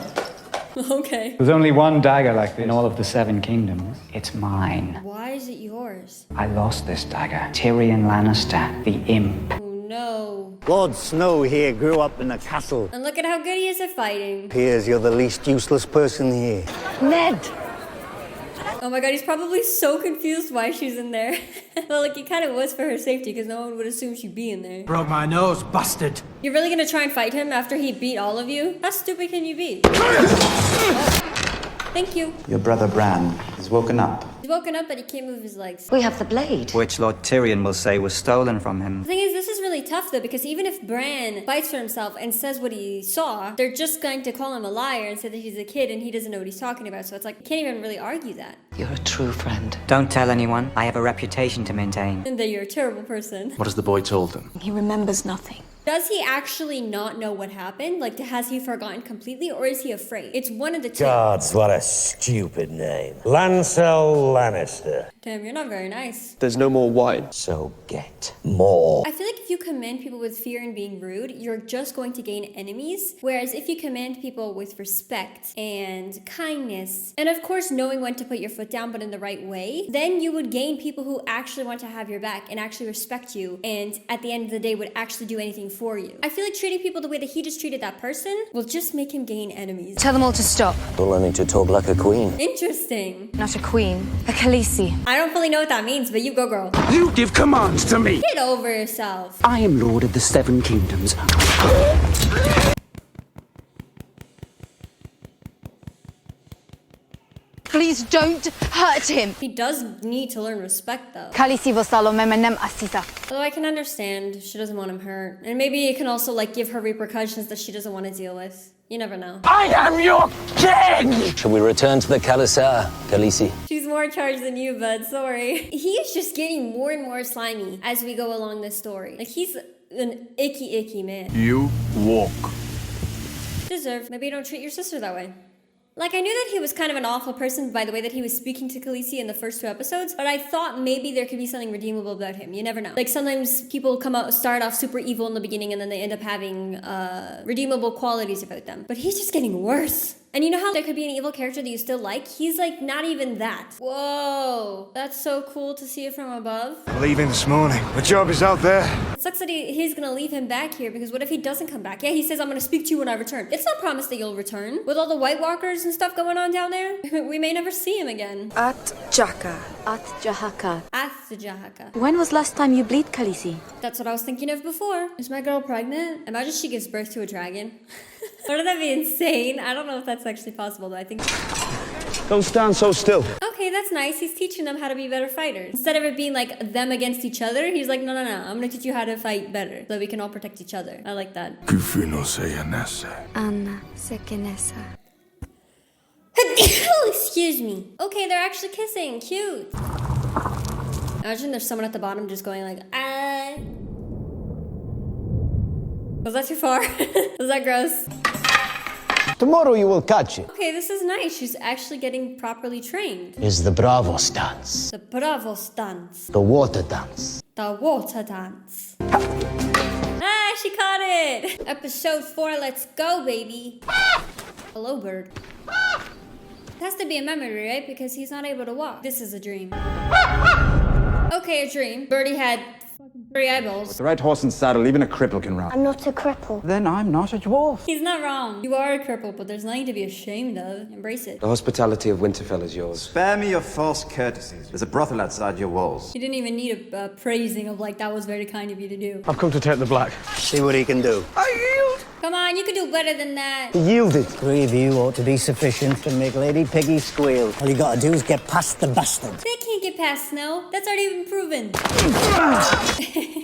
Speaker 1: Okay.
Speaker 6: There's only one dagger like this in all of the Seven Kingdoms. It's mine.
Speaker 1: Why is it yours?
Speaker 6: I lost this dagger. Tyrion Lannister, the imp.
Speaker 1: Oh no.
Speaker 5: Lord Snow here grew up in a castle.
Speaker 1: And look at how good he is at fighting.
Speaker 5: Appears you're the least useless person here.
Speaker 16: Ned!
Speaker 1: Oh my god, he's probably so confused why she's in there. Well, like, he kind of was for her safety, because no one would assume she'd be in there.
Speaker 4: Broke my nose, busted.
Speaker 1: You're really gonna try and fight him after he beat all of you? How stupid can you be? Thank you.
Speaker 3: Your brother Bran has woken up.
Speaker 1: He's woken up, but he can't move his legs.
Speaker 16: We have the blade.
Speaker 3: Which Lord Tyrion will say was stolen from him.
Speaker 1: The thing is, this is really tough, though, because even if Bran fights for himself and says what he saw, they're just going to call him a liar and say that he's a kid and he doesn't know what he's talking about. So it's like, you can't even really argue that.
Speaker 16: You're a true friend.
Speaker 8: Don't tell anyone. I have a reputation to maintain.
Speaker 1: And that you're a terrible person.
Speaker 17: What has the boy told them?
Speaker 15: He remembers nothing.
Speaker 1: Does he actually not know what happened? Like, has he forgotten completely, or is he afraid? It's one of the two.
Speaker 12: Gods, what a stupid name. Lancel Lannister.
Speaker 1: Damn, you're not very nice.
Speaker 4: There's no more wine.
Speaker 12: So get more.
Speaker 1: I feel like if you command people with fear and being rude, you're just going to gain enemies. Whereas if you command people with respect and kindness, and of course knowing when to put your foot down but in the right way, then you would gain people who actually want to have your back and actually respect you, and at the end of the day would actually do anything for you. I feel like treating people the way that he just treated that person will just make him gain enemies.
Speaker 15: Tell them all to stop.
Speaker 5: You're learning to talk like a queen.
Speaker 1: Interesting.
Speaker 15: Not a queen, a Khaleesi.
Speaker 1: I don't fully know what that means, but you go, girl.
Speaker 4: You give commands to me.
Speaker 1: Get over yourself.
Speaker 8: I am Lord of the Seven Kingdoms.
Speaker 11: Please don't hurt him.
Speaker 1: He does need to learn respect, though.
Speaker 11: Khaleesi vostalo memenem asisa.
Speaker 1: Although I can understand she doesn't want him hurt. And maybe it can also, like, give her repercussions that she doesn't want to deal with. You never know.
Speaker 12: I am your king!
Speaker 2: Shall we return to the Khalisar, Khaleesi?
Speaker 1: She's more in charge than you, bud. Sorry. He is just getting more and more slimy as we go along this story. Like, he's an icky man.
Speaker 17: You walk.
Speaker 1: Deserve. Maybe you don't treat your sister that way. Like, I knew that he was kind of an awful person by the way that he was speaking to Khaleesi in the first 2 episodes, but I thought maybe there could be something redeemable about him. You never know. Like, sometimes people start off super evil in the beginning and then they end up having redeemable qualities about them. But he's just getting worse. And you know how there could be an evil character that you still like? He's like not even that. Whoa, that's so cool to see it from above.
Speaker 17: Leaving this morning. The job is out there.
Speaker 1: It sucks that he's gonna leave him back here, because what if he doesn't come back? Yeah, he says, I'm gonna speak to you when I return. It's not promised that you'll return. With all the White Walkers and stuff going on down there, we may never see him again.
Speaker 15: At Jaka. At Jahaka.
Speaker 1: At the Jahaka.
Speaker 15: When was last time you bleed, Khaleesi?
Speaker 1: That's what I was thinking of before. Is my girl pregnant? Imagine she gives birth to a dragon. Wouldn't that be insane? I don't know if that's actually possible, though. I think...
Speaker 5: Don't stand so still.
Speaker 1: Okay, that's nice. He's teaching them how to be better fighters. Instead of it being like them against each other, he's like, no. I'm gonna teach you how to fight better so that we can all protect each other. I like that.
Speaker 9: Anna Sekenessa.
Speaker 1: Excuse me. Okay, they're actually kissing. Cute. Imagine there's someone at the bottom just going like, ah. Was that too far? Was that gross?
Speaker 19: Tomorrow you will catch it.
Speaker 1: Okay, this is nice. She's actually getting properly trained.
Speaker 19: Is the Bravos dance.
Speaker 1: The Bravos dance.
Speaker 19: The water dance.
Speaker 1: The water dance. Ah, she caught it! Episode 4, let's go, baby. Hello, bird. It has to be a memory, right? Because he's not able to walk. This is a dream. Okay, a dream. Birdie had 3 eyeballs.
Speaker 3: With the right horse and saddle, even a cripple can ride.
Speaker 9: I'm not a cripple.
Speaker 3: Then I'm not a dwarf.
Speaker 1: He's not wrong. You are a cripple, but there's nothing to be ashamed of. Embrace it.
Speaker 5: The hospitality of Winterfell is yours.
Speaker 3: Spare me your false courtesies. There's a brothel outside your walls.
Speaker 1: You didn't even need a praising of like, that was very kind of you to do.
Speaker 4: I've come to take the black.
Speaker 19: See what he can do.
Speaker 1: Come on, you can do better than that.
Speaker 19: He yielded.
Speaker 16: 3 of you ought to be sufficient to make Lady Piggy squeal. All you gotta do is get past the bastard.
Speaker 1: They can't get past Snow. That's already been proven.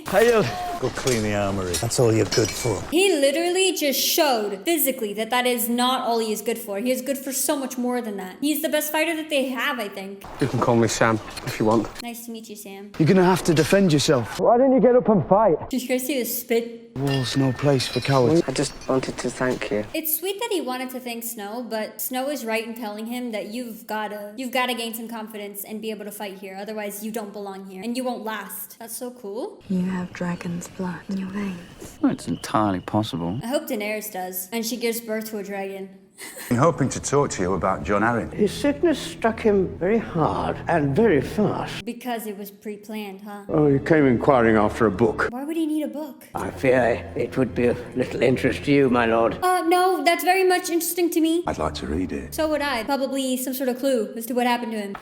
Speaker 19: Hail.
Speaker 13: Go clean the armory.
Speaker 16: That's all you're good for.
Speaker 1: He literally just showed physically that that is not all he is good for. He is good for so much more than that. He's the best fighter that they have, I think.
Speaker 4: You can call me Sam if you want.
Speaker 1: Nice to meet you, Sam.
Speaker 5: You're gonna have to defend yourself.
Speaker 19: Why didn't you get up and fight?
Speaker 1: Did you guys see the spit?
Speaker 5: War's no place for cowards.
Speaker 16: I just wanted to thank you.
Speaker 1: It's sweet that he wanted to thank Snow, but Snow is right in telling him that you've gotta gain some confidence and be able to fight here. Otherwise, you don't belong here, and you won't last. That's so cool.
Speaker 15: You have dragon's blood in your veins.
Speaker 3: Well, it's entirely possible.
Speaker 1: I hope Daenerys does, and she gives birth to a dragon.
Speaker 2: I'm hoping to talk to you about John Arryn.
Speaker 19: His sickness struck him very hard and very fast.
Speaker 1: Because it was pre-planned, huh?
Speaker 18: Oh, he came inquiring after a book.
Speaker 1: Why would he need a book?
Speaker 19: I fear it would be of little interest to you, my lord.
Speaker 1: No, that's very much interesting to me.
Speaker 2: I'd like to read it.
Speaker 1: So would I. Probably some sort of clue as to what happened to him.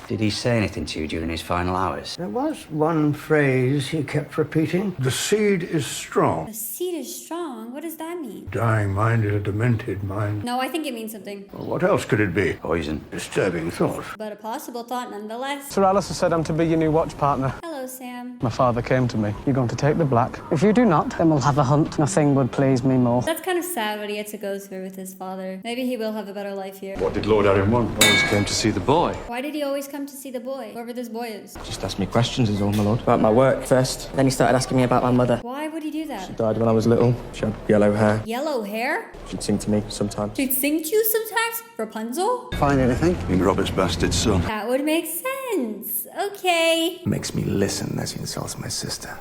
Speaker 8: Did he say anything to you during his final hours?
Speaker 19: There was one phrase he kept repeating.
Speaker 18: The seed is strong.
Speaker 1: The seed is strong? What does that mean?
Speaker 18: Dying mind is a demented mind.
Speaker 1: No, I think it means something.
Speaker 18: Well, what else could it be?
Speaker 8: Poison.
Speaker 18: Disturbing thought.
Speaker 1: But a possible thought nonetheless.
Speaker 4: Sir Alistair said I'm to be your new watch partner.
Speaker 1: Hello, Sam.
Speaker 4: My father came to me. You're going to take the black. If you do not, then we'll have a hunt. Nothing would please me more.
Speaker 1: That's kind of sad what he had to go through with his father. Maybe he will have a better life here.
Speaker 17: What did Lord Arryn want?
Speaker 13: Always came to see the boy.
Speaker 1: Why did he always come to see the boy? Whoever this boy is.
Speaker 4: Just ask me questions is all, my lord.
Speaker 16: About my work first. Then he started asking me about my mother.
Speaker 1: Why would he do that?
Speaker 4: Died when I was little. She had yellow hair.
Speaker 1: Yellow hair?
Speaker 4: She'd sing to me sometimes.
Speaker 1: She'd sing to you sometimes? Rapunzel?
Speaker 2: Find anything?
Speaker 13: Being Robert's bastard son.
Speaker 1: That would make sense. Okay.
Speaker 17: Makes me listen as he insults my sister.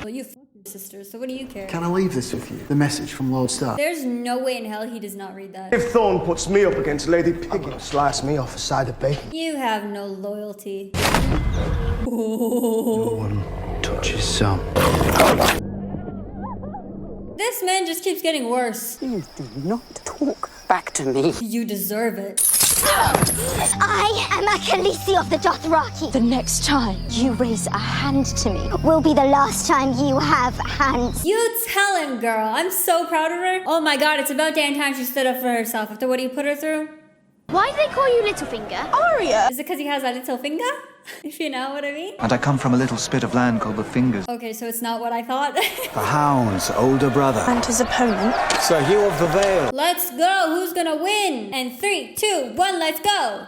Speaker 1: Well, you fuck your sister, so what do you care?
Speaker 17: Can I leave this with you? The message from Lord Stark.
Speaker 1: There's no way in hell he does not read that.
Speaker 19: If Thorne puts me up against Lady Piggy, slice me off a side of bacon.
Speaker 1: You have no loyalty.
Speaker 2: No one touches Sam.
Speaker 1: This man just keeps getting worse.
Speaker 7: You do not talk back to me.
Speaker 1: You deserve it.
Speaker 9: I am a Khaleesi of the Dothraki.
Speaker 7: The next time
Speaker 9: You raise a hand to me will be the last time you have hands.
Speaker 1: You tell him, girl. I'm so proud of her. Oh my god, it's about damn time she stood up for herself after what he put her through.
Speaker 9: Why do they call you Littlefinger?
Speaker 11: Arya!
Speaker 1: Is it because he has a little finger? If you know what I mean.
Speaker 2: And I come from a little spit of land called the Fingers.
Speaker 1: Okay, so it's not what I thought.
Speaker 2: The Hound's older brother.
Speaker 11: And his opponent.
Speaker 5: Sir Hugh of the Vale.
Speaker 1: Let's go. Who's gonna win? And 3, 2, 1, let's go.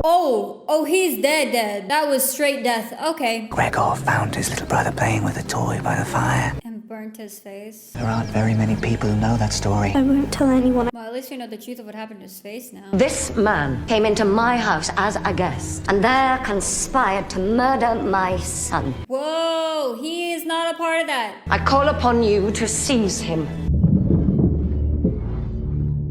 Speaker 1: Oh, he's dead. That was straight death. Okay.
Speaker 8: Gregor found his little brother playing with a toy by the fire.
Speaker 1: And burnt his face.
Speaker 8: There aren't very many people who know that story.
Speaker 9: I won't tell anyone.
Speaker 1: Well, at least we know the truth of what happened to his face now.
Speaker 7: This man came into my house as a guest, and there conspired to murder my son.
Speaker 1: Whoa, he is not a part of that.
Speaker 7: I call upon you to seize him.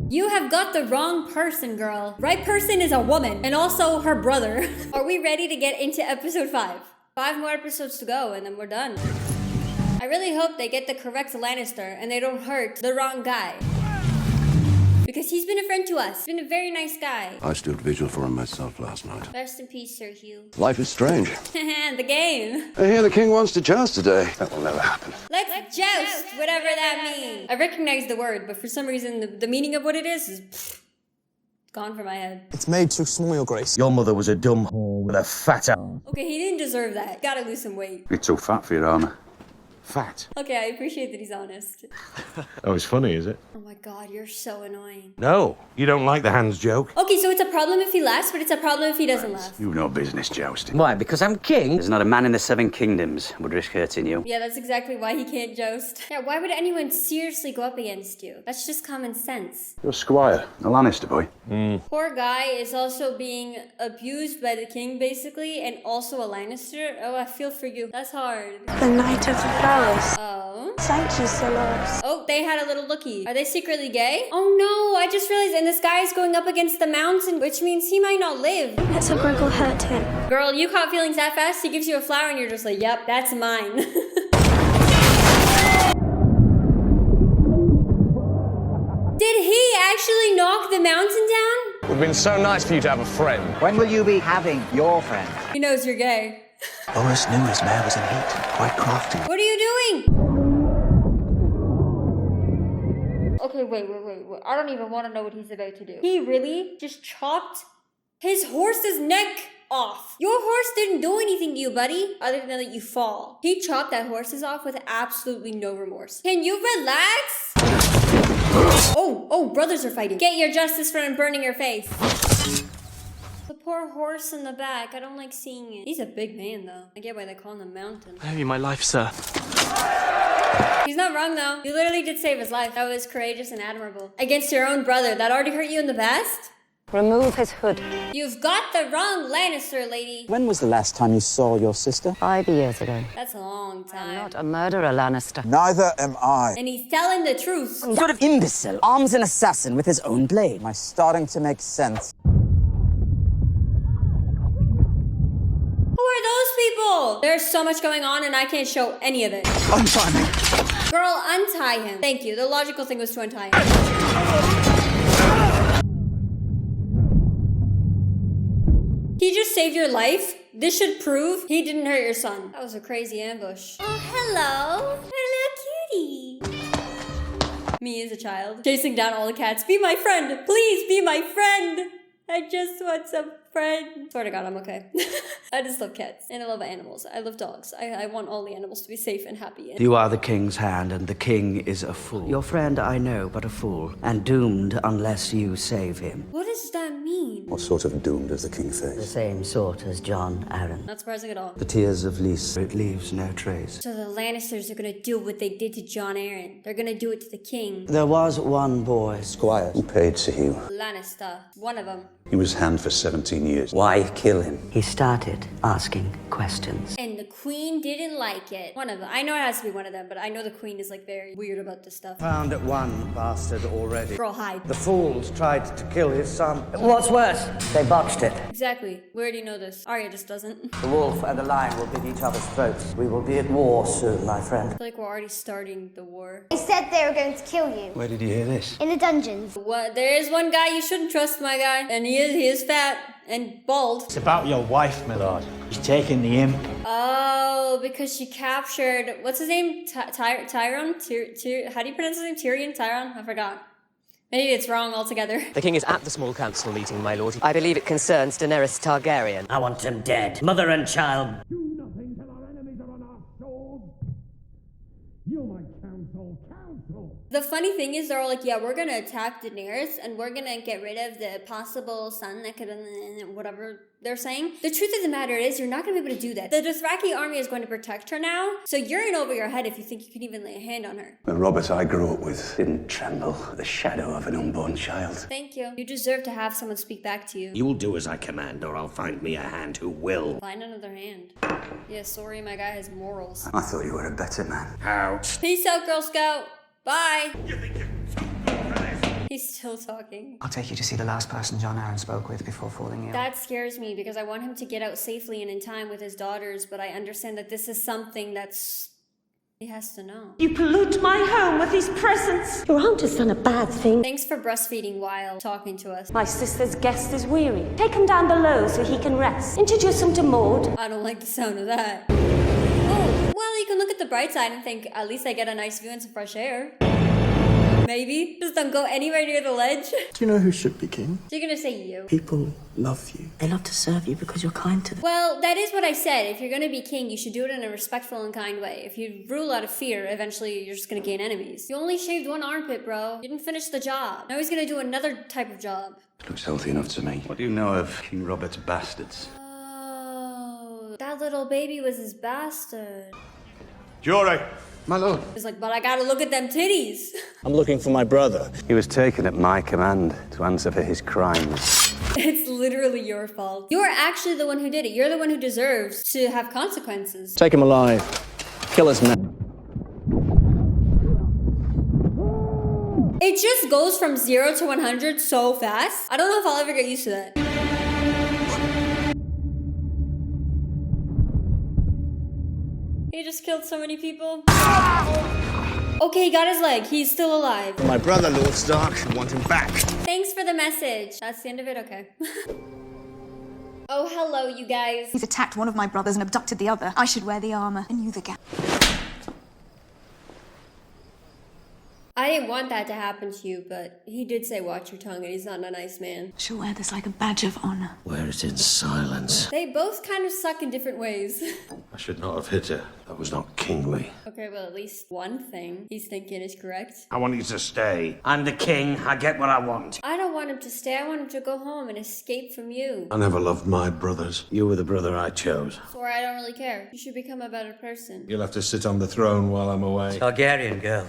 Speaker 1: You have got the wrong person, girl. Right person is a woman, and also her brother. Are we ready to get into episode 5? 5 more episodes to go, and then we're done. I really hope they get the correct Lannister, and they don't hurt the wrong guy. Because he's been a friend to us. He's been a very nice guy.
Speaker 13: I stood vigil for him myself last night.
Speaker 1: Rest in peace, Sir Hugh.
Speaker 13: Life is strange.
Speaker 1: The game.
Speaker 13: I hear the king wants to joust today. That will never happen.
Speaker 1: Let's joust, whatever that means. I recognize the word, but for some reason, the meaning of what it is gone from my head.
Speaker 19: It's made too small, Your Grace.
Speaker 13: Your mother was a dumb whore with a fat arm.
Speaker 1: Okay, he didn't deserve that. Gotta lose some weight.
Speaker 13: You're too fat for your armor.
Speaker 10: Fat.
Speaker 1: Okay, I appreciate that he's honest.
Speaker 10: Oh, it's funny, is it?
Speaker 1: Oh my god, you're so annoying.
Speaker 10: No. You don't like the hands joke?
Speaker 1: Okay, so it's a problem if he laughs, but it's a problem if he doesn't laugh.
Speaker 13: You've no business jousting.
Speaker 8: Why? Because I'm king? There's not a man in the Seven Kingdoms would risk hurting you.
Speaker 1: Yeah, that's exactly why he can't joust. Yeah, why would anyone seriously go up against you? That's just common sense.
Speaker 13: You're a squire, a Lannister boy.
Speaker 1: Poor guy is also being abused by the king, basically, and also a Lannister. Oh, I feel for you. That's hard.
Speaker 11: The Knight of the Flowers.
Speaker 1: Oh.
Speaker 11: Thank you, Sir Loras.
Speaker 1: Oh, they had a little lookie. Are they secretly gay? Oh no, I just realized, and this guy is going up against the mountain, which means he might not live.
Speaker 11: Let's hope Greg will hurt him.
Speaker 1: Girl, you caught feelings that fast? He gives you a flower and you're just like, yep, that's mine. Did he actually knock the mountain down?
Speaker 20: It would have been so nice for you to have a friend.
Speaker 16: When will you be having your friend?
Speaker 1: He knows you're gay.
Speaker 17: Loras knew his mare was in heat. Quite crafty.
Speaker 1: What are you doing? Okay, wait. I don't even want to know what he's about to do. He really just chopped his horse's neck off. Your horse didn't do anything to you, buddy, other than let you fall. He chopped that horse's off with absolutely no remorse. Can you relax? Oh, brothers are fighting. Get your justice for him burning your face. The poor horse in the back. I don't like seeing it. He's a big man, though. I get why they call him the mountain.
Speaker 20: I owe you my life, sir.
Speaker 1: He's not wrong, though. You literally did save his life. That was courageous and admirable. Against your own brother. That already hurt you in the past?
Speaker 15: Remove his hood.
Speaker 1: You've got the wrong Lannister, lady.
Speaker 5: When was the last time you saw your sister?
Speaker 15: 5 years ago.
Speaker 1: That's a long time.
Speaker 15: I'm not a murderer, Lannister.
Speaker 19: Neither am I.
Speaker 1: And he's telling the truth.
Speaker 5: Some sort of imbecile arms an assassin with his own blade. Am I starting to make sense?
Speaker 1: Who are those people? There's so much going on and I can't show any of it.
Speaker 5: Untie me.
Speaker 1: Girl, untie him. Thank you. The logical thing was to untie him. He just saved your life. This should prove he didn't hurt your son. That was a crazy ambush. Oh, hello. Hello, cutie. Me as a child. Chasing down all the cats. Be my friend. Please be my friend. I just want some friends. Swear to God, I'm okay. I just love cats. And I love animals. I love dogs. I want all the animals to be safe and happy.
Speaker 8: You are the king's hand, and the king is a fool. Your friend, I know, but a fool. And doomed unless you save him.
Speaker 1: What does that mean?
Speaker 13: What sort of doom does the king face?
Speaker 8: The same sort as John Arryn.
Speaker 1: Not surprising at all.
Speaker 8: The tears of Lys, it leaves no trace.
Speaker 1: So the Lannisters are gonna do what they did to John Arryn. They're gonna do it to the king.
Speaker 8: There was one boy.
Speaker 13: Squire. Who paid Sahil?
Speaker 1: Lannister. One of them.
Speaker 13: He was hand for 17 years.
Speaker 8: Why kill him? He started asking questions.
Speaker 1: And the queen didn't like it. One of them. I know it has to be one of them, but I know the queen is like very weird about this stuff.
Speaker 16: Found one bastard already.
Speaker 1: Girl, hide.
Speaker 16: The fools tried to kill his son.
Speaker 5: What's worse, they botched it.
Speaker 1: Exactly. We already know this. Arya just doesn't.
Speaker 5: The wolf and the lion will bid each other's throats. We will be at war soon, my friend.
Speaker 1: I feel like we're already starting the war.
Speaker 9: They said they were going to kill you.
Speaker 13: Where did you hear this?
Speaker 9: In the dungeons.
Speaker 1: What? There is one guy you shouldn't trust, my guy. And he is fat and bald.
Speaker 12: It's about your wife, my lord. She's taking the imp.
Speaker 1: Oh, because she captured... What's his name? Tyrion? How do you pronounce his name? Tyrion? I forgot. Maybe it's wrong altogether.
Speaker 21: The king is at the small council meeting, my lord. I believe it concerns Daenerys Targaryen.
Speaker 5: I want him dead. Mother and child.
Speaker 10: Do nothing till our enemies are on our swords. You, my counsel.
Speaker 1: The funny thing is, they're all like, yeah, we're gonna attack Daenerys and we're gonna get rid of the possible son that could, whatever they're saying. The truth of the matter is, you're not gonna be able to do that. The Dothraki army is going to protect her now, so you're in over your head if you think you can even lay a hand on her.
Speaker 13: The Robert I grew up with didn't tremble at the shadow of an unborn child.
Speaker 1: Thank you. You deserve to have someone speak back to you.
Speaker 22: You will do as I command, or I'll find me a hand who will.
Speaker 1: Find another hand. Yeah, sorry, my guy has morals.
Speaker 13: I thought you were a better man.
Speaker 22: How?
Speaker 1: Peace out, Girl Scout. Bye. He's still talking.
Speaker 4: I'll take you to see the last person John Arryn spoke with before falling ill.
Speaker 1: That scares me because I want him to get out safely and in time with his daughters, but I understand that this is something he has to know.
Speaker 23: You pollute my home with these presents.
Speaker 7: Your aunt has done a bad thing.
Speaker 1: Thanks for breastfeeding while talking to us.
Speaker 23: My sister's guest is weary. Take him down below so he can rest. Introduce him to Maud.
Speaker 1: I don't like the sound of that. Oh, well, you can look at the bright side and think, at least I get a nice view and some fresh air. Maybe. Just don't go anywhere near the ledge.
Speaker 19: Do you know who should be king?
Speaker 1: So you're gonna say you.
Speaker 19: People love you.
Speaker 15: They love to serve you because you're kind to them.
Speaker 1: Well, that is what I said. If you're gonna be king, you should do it in a respectful and kind way. If you rule out of fear, eventually you're just gonna gain enemies. You only shaved one armpit, bro. You didn't finish the job. Now he's gonna do another type of job.
Speaker 13: Looks healthy enough to me. What do you know of King Robert's bastards?
Speaker 1: Oh, that little baby was his bastard.
Speaker 18: Jury.
Speaker 19: My lord.
Speaker 1: He's like, but I gotta look at them titties.
Speaker 5: I'm looking for my brother.
Speaker 13: He was taken at my command to answer for his crimes.
Speaker 1: It's literally your fault. You're actually the one who did it. You're the one who deserves to have consequences.
Speaker 5: Take him alive. Kill us now.
Speaker 1: It just goes from 0 to 100 so fast. I don't know if I'll ever get used to that. He just killed so many people. Okay, he got his leg. He's still alive.
Speaker 5: My brother, Lord Stark, should want him back.
Speaker 1: Thanks for the message. That's the end of it? Okay. Oh, hello, you guys.
Speaker 11: He's attacked one of my brothers and abducted the other. I should wear the armor and you the gown.
Speaker 1: I didn't want that to happen to you, but he did say watch your tongue, and he's not a nice man.
Speaker 11: She'll wear this like a badge of honor.
Speaker 22: Wear it in silence.
Speaker 1: They both kind of suck in different ways.
Speaker 22: I should not have hit her. That was not kingly.
Speaker 1: Okay, well, at least one thing he's thinking is correct.
Speaker 22: I want you to stay. I'm the king. I get what I want.
Speaker 1: I don't want him to stay. I want him to go home and escape from you.
Speaker 22: I never loved my brothers. You were the brother I chose.
Speaker 1: Or I don't really care. You should become a better person.
Speaker 22: You'll have to sit on the throne while I'm away.
Speaker 21: Targaryen girl.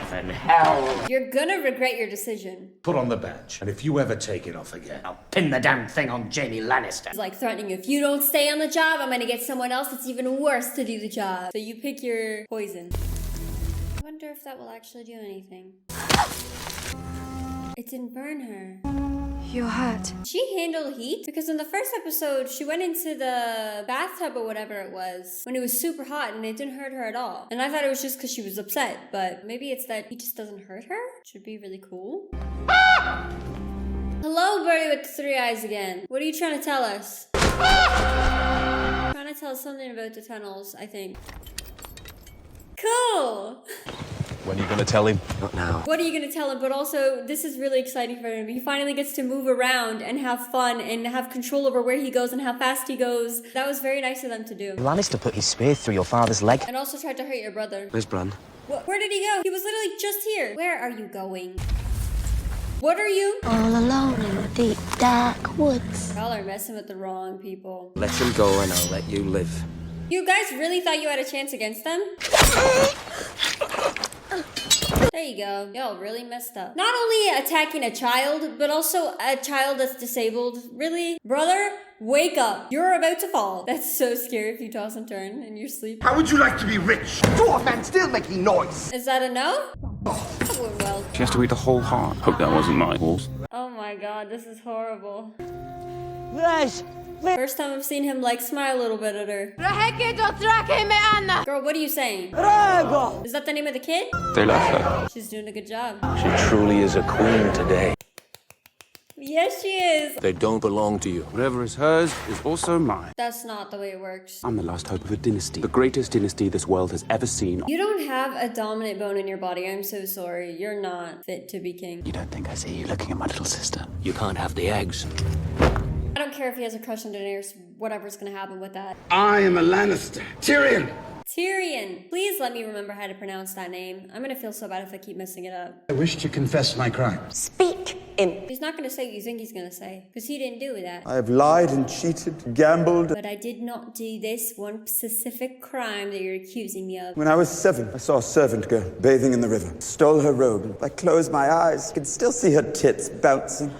Speaker 21: 7 hell.
Speaker 1: You're gonna regret your decision.
Speaker 22: Put on the badge, and if you ever take it off again,
Speaker 21: I'll pin the damn thing on Jaime Lannister.
Speaker 1: It's like threatening you. If you don't stay on the job, I'm gonna get someone else that's even worse to do the job. So you pick your poison. I wonder if that will actually do anything. It didn't burn her.
Speaker 11: You're hurt.
Speaker 1: She handled heat? Because in the first episode, she went into the bathtub or whatever it was when it was super hot and it didn't hurt her at all. And I thought it was just because she was upset, but maybe it's that he just doesn't hurt her? Should be really cool. Hello, birdie with the 3 eyes again. What are you trying to tell us? Trying to tell us something about the tunnels, I think. Cool!
Speaker 22: when are you going to tell him?
Speaker 13: Not now.
Speaker 1: What are you going to tell him? But also, this is really exciting for him. He finally gets to move around and have fun and have control over where he goes and how fast he goes. That was very nice of them to do.
Speaker 17: Lannister put his spear through your father's leg.
Speaker 1: And also tried to hurt your brother.
Speaker 13: Where's Bran?
Speaker 1: Where did he go? He was literally just here. Where are you going? What are you?
Speaker 9: All alone in the deep, dark woods.
Speaker 1: Y'all are messing with the wrong people.
Speaker 13: Let him go and I'll let you live.
Speaker 1: You guys really thought you had a chance against them? There you go. Y'all really messed up. Not only attacking a child, but also a child that's disabled. Really? Brother, wake up. You're about to fall. That's so scary if you toss and turn in your sleep.
Speaker 18: How would you like to be rich?
Speaker 19: Dwarf man still making noise.
Speaker 1: Is that a no? That went well.
Speaker 3: She has to eat a whole heart. Hope that wasn't my horse.
Speaker 1: Oh my god, this is horrible.
Speaker 16: Yes.
Speaker 1: First time I've seen him like smile a little bit at her. Girl, what are you saying? Is that the name of the kid?
Speaker 3: They left her.
Speaker 1: She's doing a good job.
Speaker 22: She truly is a queen today.
Speaker 1: Yes, she is.
Speaker 22: They don't belong to you.
Speaker 3: Whatever is hers is also mine.
Speaker 1: That's not the way it works.
Speaker 3: I'm the last hope of a dynasty. The greatest dynasty this world has ever seen.
Speaker 1: You don't have a dominant bone in your body. I'm so sorry. You're not fit to be king.
Speaker 17: You don't think I see you looking at my little sister?
Speaker 22: You can't have the eggs.
Speaker 1: I don't care if he has a crush on Daenerys. Whatever's gonna happen with that.
Speaker 18: I am a Lannister. Tyrion!
Speaker 1: Tyrion. Please let me remember how to pronounce that name. I'm gonna feel so bad if I keep messing it up.
Speaker 18: I wish to confess my crime.
Speaker 7: Speak in.
Speaker 1: He's not gonna say what you think he's gonna say, because he didn't do that.
Speaker 19: I have lied and cheated, gambled.
Speaker 1: But I did not do this one specific crime that you're accusing me of.
Speaker 19: When I was 7, I saw a servant girl bathing in the river. Stole her robe, and if I closed my eyes, I could still see her tits bouncing.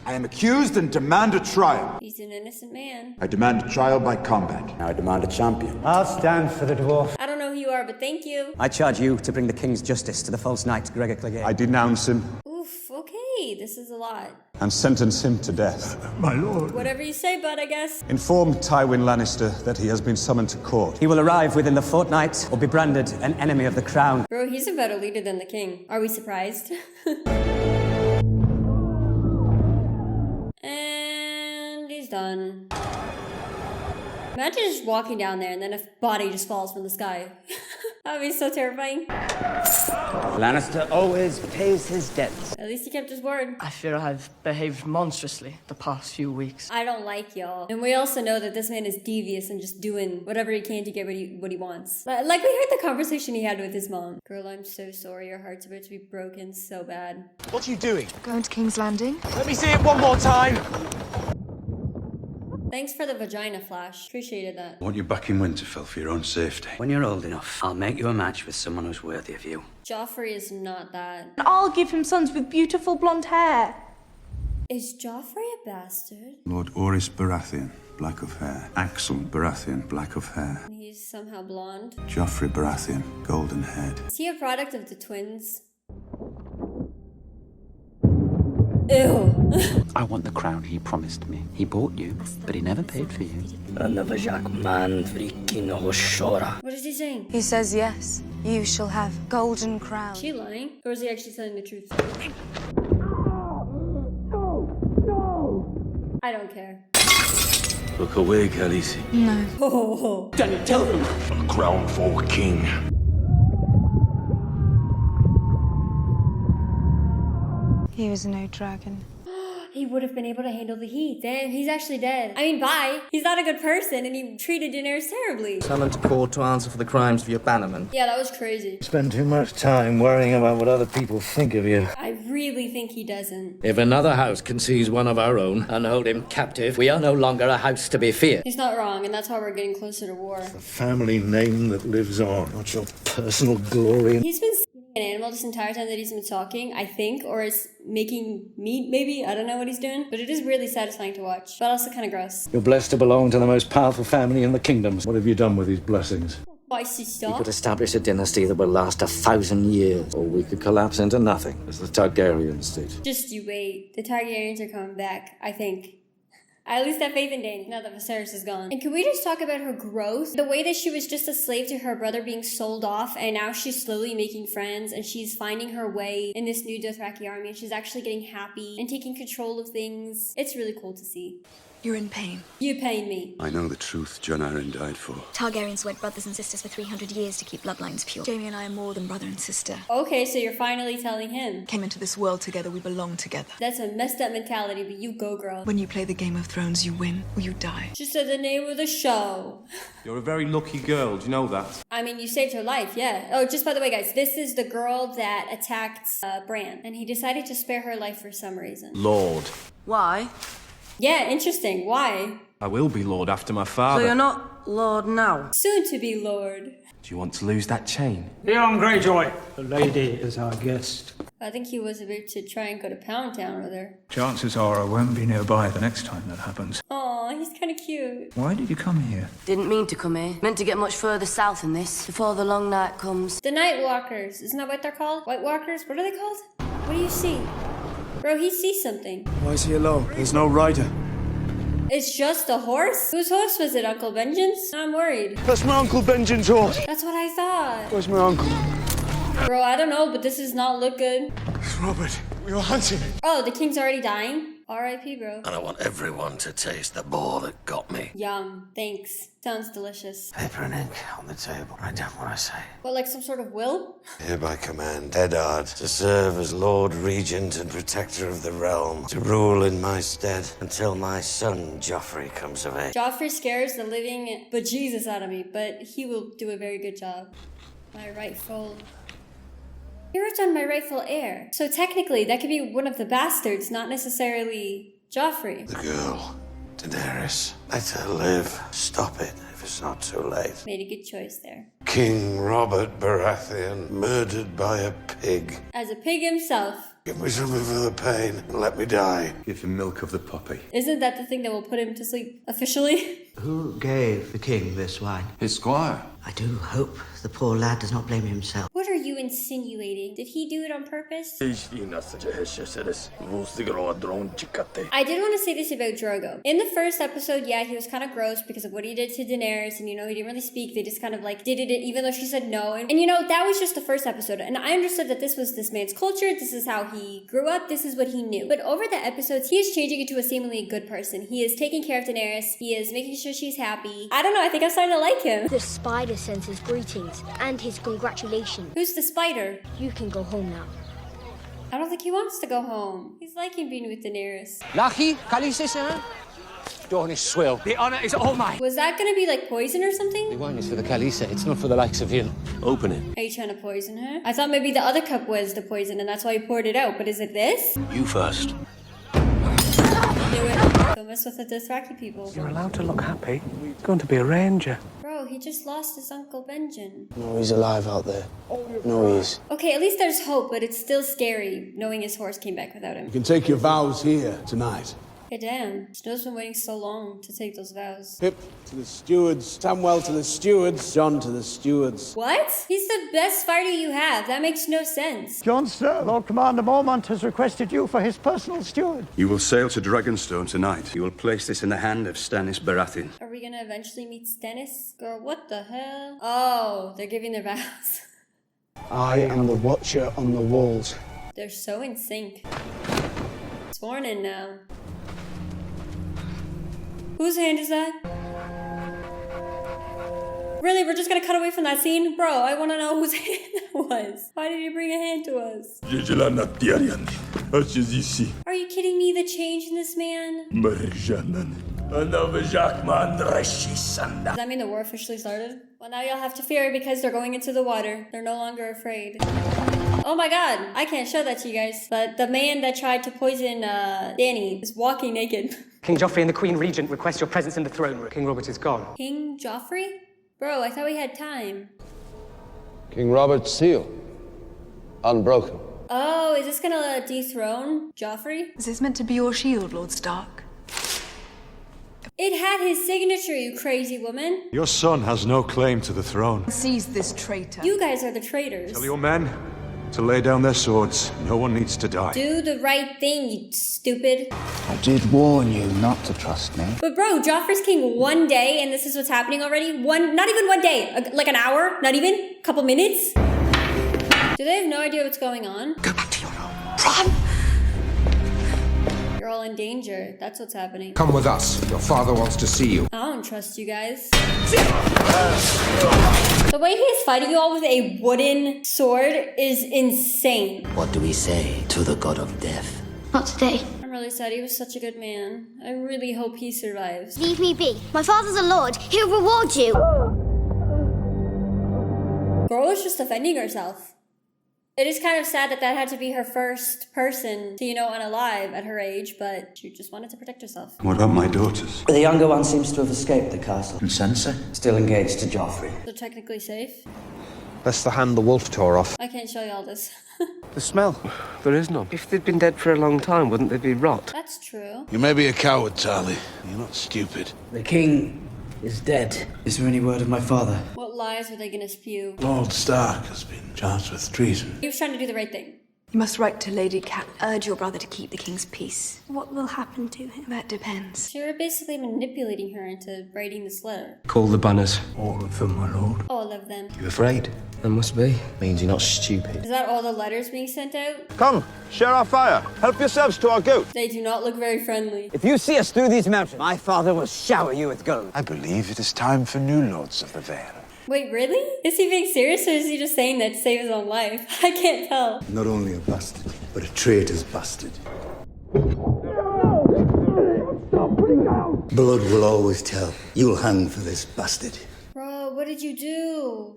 Speaker 6: I am accused and demand a trial.
Speaker 1: He's an innocent man.
Speaker 6: I demand a trial by combat.
Speaker 19: Now I demand a champion.
Speaker 5: I'll stand for the dwarf.
Speaker 1: I don't know who you are, but thank you.
Speaker 17: I charge you to bring the king's justice to the false knight Gregor Clegane.
Speaker 6: I denounce him
Speaker 1: Oof, okay, this is a lot.
Speaker 6: and sentence him to death.
Speaker 18: My lord.
Speaker 1: Whatever you say, bud, I guess.
Speaker 6: Inform Tywin Lannister that he has been summoned to court.
Speaker 17: He will arrive within the fortnight or be branded an enemy of the crown.
Speaker 1: Bro, he's a better leader than the king. Are we surprised? And he's done. Imagine just walking down there and then a body just falls from the sky. That would be so terrifying.
Speaker 2: Lannister always pays his debts.
Speaker 1: At least he kept his word.
Speaker 14: I fear I've behaved monstrously the past few weeks.
Speaker 1: I don't like y'all. And we also know that this man is devious and just doing whatever he can to get what he wants. Like we heard the conversation he had with his mom. Girl, I'm so sorry. Your heart's about to be broken so bad.
Speaker 20: What are you doing?
Speaker 24: Going to King's Landing.
Speaker 20: Let me see it one more time.
Speaker 1: Thanks for the vagina flash. Appreciated that.
Speaker 13: I want you back in Winterfell for your own safety.
Speaker 8: When you're old enough, I'll make you a match with someone who's worthy of you.
Speaker 1: Joffrey is not that.
Speaker 11: I'll give him sons with beautiful blonde hair.
Speaker 1: Is Joffrey a bastard?
Speaker 13: Lord Orys Baratheon, black of hair. Axel Baratheon, black of hair.
Speaker 1: He's somehow blonde.
Speaker 13: Joffrey Baratheon, golden head.
Speaker 1: Is he a product of the twins? Ew.
Speaker 3: I want the crown he promised me. He bought you, but he never paid for you.
Speaker 1: What is he saying?
Speaker 24: He says yes. You shall have golden crown.
Speaker 1: Is she lying? Or is he actually telling the truth? No! I don't care.
Speaker 13: Look away, Khaleesi.
Speaker 24: No.
Speaker 1: Oh.
Speaker 18: Then tell them. A crown for king.
Speaker 24: He was no dragon.
Speaker 1: He would have been able to handle the heat. Damn, he's actually dead. I mean, bye. He's not a good person, and he treated Daenerys terribly.
Speaker 25: Summoned to court to answer for the crimes of your bannerman.
Speaker 1: Yeah, that was crazy.
Speaker 25: Spend too much time worrying about what other people think of you.
Speaker 1: I really think he doesn't.
Speaker 12: If another house can seize one of our own and hold him captive, we are no longer a house to be feared.
Speaker 1: He's not wrong, and that's why we're getting closer to war.
Speaker 18: The family name that lives on, not your personal glory.
Speaker 1: He's been an animal this entire time that he's been talking, I think, or is making meat, maybe. I don't know what he's doing, but it is really satisfying to watch, but also kind of gross.
Speaker 12: You're blessed to belong to the most powerful family in the kingdoms.
Speaker 13: What have you done with these blessings?
Speaker 1: Why, sister?
Speaker 25: We could establish a dynasty that will last 1,000 years, or we could collapse into nothing, as the Targaryens did.
Speaker 1: Just you wait. The Targaryens are coming back, I think. I at least have faith in Dany, now that Viserys is gone. And can we just talk about her growth? The way that she was just a slave to her brother being sold off, and now she's slowly making friends, and she's finding her way in this new Dothraki army, and she's actually getting happy and taking control of things. It's really cool to see.
Speaker 24: You're in pain.
Speaker 1: You pain me.
Speaker 13: I know the truth Jon Arryn died for.
Speaker 9: Targaryens went brothers and sisters for 300 years to keep bloodlines pure.
Speaker 24: Jaime and I are more than brother and sister.
Speaker 1: Okay, so you're finally telling him.
Speaker 24: Came into this world together, we belong together.
Speaker 1: That's a messed up mentality, but you go, girl.
Speaker 24: When you play the Game of Thrones, you win or you die.
Speaker 1: She said the name of the show.
Speaker 26: You're a very lucky girl, do you know that?
Speaker 1: I mean, you saved her life, yeah. Oh, just by the way, guys, this is the girl that attacked Bran, and he decided to spare her life for some reason.
Speaker 26: Lord.
Speaker 14: Why?
Speaker 1: Yeah, interesting. Why?
Speaker 26: I will be Lord after my father.
Speaker 14: So you're not Lord now?
Speaker 1: Soon to be Lord.
Speaker 26: Do you want to lose that chain?
Speaker 4: Theon Greyjoy, the lady is our guest.
Speaker 1: I think he was about to try and go to Pound Town with her.
Speaker 10: Chances are I won't be nearby the next time that happens.
Speaker 1: Aw, he's kind of cute.
Speaker 10: Why did you come here?
Speaker 14: Didn't mean to come here. Meant to get much further south than this, before the long night comes.
Speaker 1: The Night Walkers. Isn't that what they're called? White Walkers? What are they called? What do you see? Bro, he sees something.
Speaker 5: Why is he alone? There's no rider.
Speaker 1: It's just a horse? Whose horse was it, Uncle Benjen's? I'm worried.
Speaker 5: That's my Uncle Benjen's horse.
Speaker 1: That's what I thought.
Speaker 5: Where's my uncle?
Speaker 1: Bro, I don't know, but this does not look good.
Speaker 5: It's Robert. We were hunting.
Speaker 1: Oh, the king's already dying? R.I.P., bro.
Speaker 18: And I want everyone to taste the boar that got me.
Speaker 1: Yum. Thanks. Sounds delicious.
Speaker 18: Paper and ink on the table. Write down what I say.
Speaker 1: What, like some sort of will?
Speaker 18: Hereby command Eddard to serve as Lord Regent and Protector of the Realm, to rule in my stead until my son Joffrey comes of age.
Speaker 1: Joffrey scares the living bejesus out of me, but he will do a very good job. My rightful... Here it's on my rightful heir. So technically, that could be one of the bastards, not necessarily Joffrey.
Speaker 18: The girl, Daenerys. Let her live. Stop it if it's not too late.
Speaker 1: Made a good choice there.
Speaker 18: King Robert Baratheon, murdered by a pig.
Speaker 1: As a pig himself.
Speaker 18: Give me something for the pain and let me die.
Speaker 13: Give him milk of the puppy.
Speaker 1: Isn't that the thing that will put him to sleep officially?
Speaker 8: Who gave the king this wine?
Speaker 13: His squire.
Speaker 8: I do hope the poor lad does not blame himself.
Speaker 1: What are you insinuating? Did he do it on purpose? I did want to say this about Drogo. In the first episode, yeah, he was kind of gross because of what he did to Daenerys, and he didn't really speak. They just kind of like did it even though she said no. And that was just the first episode, and I understood that this was this man's culture, this is how he grew up, this is what he knew. But over the episodes, he is changing into a seemingly good person. He is taking care of Daenerys, he is making sure she's happy. I don't know, I think I'm starting to like him.
Speaker 9: The spider sends his greetings and his congratulations.
Speaker 1: Who's the spider?
Speaker 9: You can go home now.
Speaker 1: I don't think he wants to go home. He's liking being with Daenerys.
Speaker 12: Lucky, Khaleesi, sir? Dawn is swill. The honor is all mine.
Speaker 1: Was that gonna be like poison or something?
Speaker 12: The wine is for the Khaleesi. It's not for the likes of you. Open it.
Speaker 1: Are you trying to poison her? I thought maybe the other cup was the poison and that's why he poured it out, but is it this?
Speaker 12: You first.
Speaker 1: Don't mess with the Dothraki people.
Speaker 4: You're allowed to look happy. He's going to be a ranger.
Speaker 1: Bro, he just lost his Uncle Benjen.
Speaker 5: No, he's alive out there. No, he is.
Speaker 1: Okay, at least there's hope, but it's still scary knowing his horse came back without him.
Speaker 10: You can take your vows here tonight.
Speaker 1: Hey, damn. Snow's been waiting so long to take those vows.
Speaker 10: Pip to the stewards, Samwell to the stewards, John to the stewards.
Speaker 1: What? He's the best fighter you have. That makes no sense.
Speaker 4: John, sir, Lord Commander Mormont has requested you for his personal steward.
Speaker 6: You will sail to Dragonstone tonight. You will place this in the hand of Stannis Baratheon.
Speaker 1: Are we gonna eventually meet Stannis? Girl, what the hell? Oh, they're giving their vows.
Speaker 5: I am the watcher on the walls.
Speaker 1: They're so in sync. Sworn in now. Whose hand is that? Really, we're just gonna cut away from that scene? Bro, I wanna know whose hand that was. Why did he bring a hand to us? Are you kidding me? The change in this man? Does that mean the war officially started? Well, now y'all have to fear because they're going into the water. They're no longer afraid. Oh my god, I can't show that to you guys, but the man that tried to poison Dany is walking naked.
Speaker 4: King Joffrey and the Queen Regent request your presence in the throne room. King Robert is gone.
Speaker 1: King Joffrey? Bro, I thought we had time.
Speaker 13: King Robert's seal. Unbroken.
Speaker 1: Oh, is this gonna dethrone Joffrey?
Speaker 24: Is this meant to be your shield, Lord Stark?
Speaker 1: It had his signature, you crazy woman.
Speaker 6: Your son has no claim to the throne.
Speaker 24: Seize this traitor.
Speaker 1: You guys are the traitors.
Speaker 6: Tell your men to lay down their swords. No one needs to die.
Speaker 1: Do the right thing, you stupid.
Speaker 13: I did warn you not to trust me.
Speaker 1: But bro, Joffrey's king one day and this is what's happening already? Not even one day, like an hour, not even, a couple minutes? Do they have no idea what's going on?
Speaker 13: Go back to your room. Run!
Speaker 1: You're all in danger, that's what's happening.
Speaker 10: Come with us. Your father wants to see you.
Speaker 1: I don't trust you guys. The way he is fighting you all with a wooden sword is insane.
Speaker 8: What do we say to the god of death?
Speaker 9: Not today.
Speaker 1: I'm really sad, he was such a good man. I really hope he survives.
Speaker 9: Leave me be. My father's a lord. He'll reward you.
Speaker 1: Girl is just defending herself. It is kind of sad that that had to be her first person to, unalive at her age, but she just wanted to protect herself.
Speaker 6: What about my daughters?
Speaker 8: The younger one seems to have escaped the castle.
Speaker 13: And Sansa?
Speaker 8: Still engaged to Joffrey.
Speaker 1: So technically safe.
Speaker 10: That's the hand the wolf tore off.
Speaker 1: I can't show you all this.
Speaker 5: The smell.
Speaker 4: There is none. If they'd been dead for a long time, wouldn't they be rot?
Speaker 1: That's true.
Speaker 13: You may be a coward, Tarly. You're not stupid.
Speaker 8: The king is dead. Is there any word of my father?
Speaker 1: What lies were they gonna spew?
Speaker 13: Lord Stark has been charged with treason.
Speaker 1: He was trying to do the right thing.
Speaker 24: You must write to Lady Cat. Urge your brother to keep the king's peace.
Speaker 9: What will happen to him?
Speaker 24: That depends.
Speaker 1: So you're basically manipulating her into writing this letter.
Speaker 12: Call the banners.
Speaker 13: All of them, my lord.
Speaker 1: All of them.
Speaker 13: You afraid?
Speaker 12: There must be.
Speaker 13: Means you're not stupid.
Speaker 1: Is that all the letters being sent out?
Speaker 5: Come, share our fire. Help yourselves to our goat.
Speaker 1: They do not look very friendly.
Speaker 17: If you see us through these mountains, my father will shower you with gold.
Speaker 13: I believe it is time for new lords of the Vale.
Speaker 1: Wait, really? Is he being serious or is he just saying that to save his own life? I can't tell.
Speaker 13: Not only a bastard, but a traitor's bastard. Blood will always tell. You'll hang for this bastard.
Speaker 1: Bro, what did you do?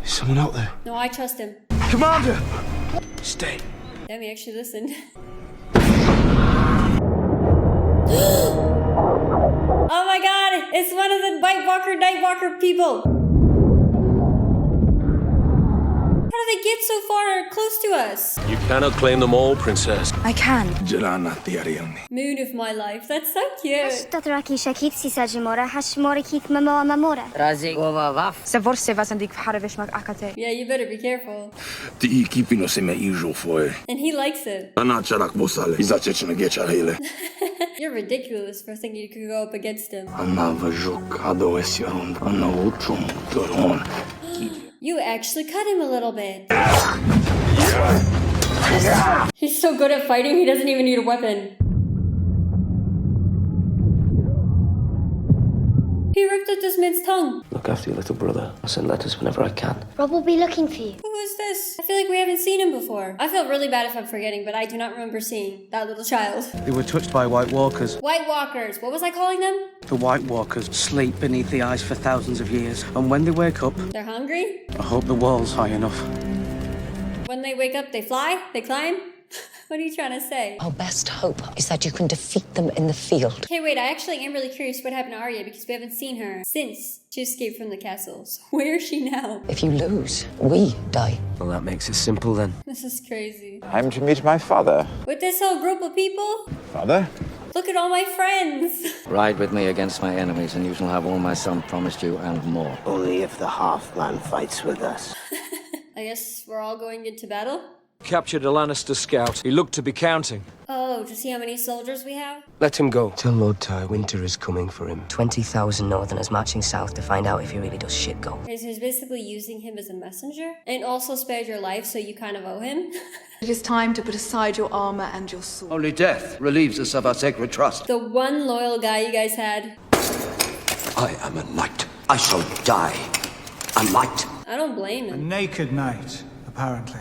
Speaker 13: Is someone out there?
Speaker 1: No, I trust him.
Speaker 13: Commander! Stay.
Speaker 1: Damn, he actually listened. Oh my god! It's one of the Nightwalker people! How do they get so far close to us?
Speaker 10: You cannot claim them all, princess.
Speaker 24: I can.
Speaker 1: Moon of my life. That's so cute. Yeah, you better be careful. And he likes it. You're ridiculous for thinking you could go up against him. You actually cut him a little bit. He's so good at fighting, he doesn't even need a weapon. He ripped out this man's tongue.
Speaker 25: Look after your little brother. I'll send letters whenever I can.
Speaker 9: Rob will be looking for you.
Speaker 1: Who is this? I feel like we haven't seen him before. I feel really bad if I'm forgetting, but I do not remember seeing that little child.
Speaker 4: They were touched by White Walkers.
Speaker 1: White Walkers. What was I calling them?
Speaker 4: The White Walkers sleep beneath the ice for thousands of years, and when they wake up,
Speaker 1: They're hungry?
Speaker 4: I hope the wall's high enough.
Speaker 1: When they wake up, they fly? They climb? What are you trying to say?
Speaker 7: Our best hope is that you can defeat them in the field.
Speaker 1: Okay, wait, I actually am really curious what happened to Arya because we haven't seen her since she escaped from the castle. So where is she now?
Speaker 7: If you lose, we die.
Speaker 25: Well, that makes it simple then.
Speaker 1: This is crazy.
Speaker 19: I'm to meet my father.
Speaker 1: With this whole group of people?
Speaker 19: Father?
Speaker 1: Look at all my friends.
Speaker 25: Ride with me against my enemies, and you shall have all my son promised you and more.
Speaker 18: Only if the half-man fights with us.
Speaker 1: I guess we're all going into battle?
Speaker 10: Captured a Lannister scout. He looked to be counting.
Speaker 1: Oh, to see how many soldiers we have?
Speaker 10: Let him go.
Speaker 25: Tell Lord Ty winter is coming for him.
Speaker 7: 20,000 Northerners marching south to find out if he really does shit go.
Speaker 1: Okay, so he's basically using him as a messenger? And also spared your life, so you kind of owe him?
Speaker 24: It is time to put aside your armor and your sword.
Speaker 25: Only death relieves us of our sacred trust.
Speaker 1: The one loyal guy you guys had.
Speaker 18: I am a knight. I shall die a knight.
Speaker 1: I don't blame him.
Speaker 15: A naked knight, apparently.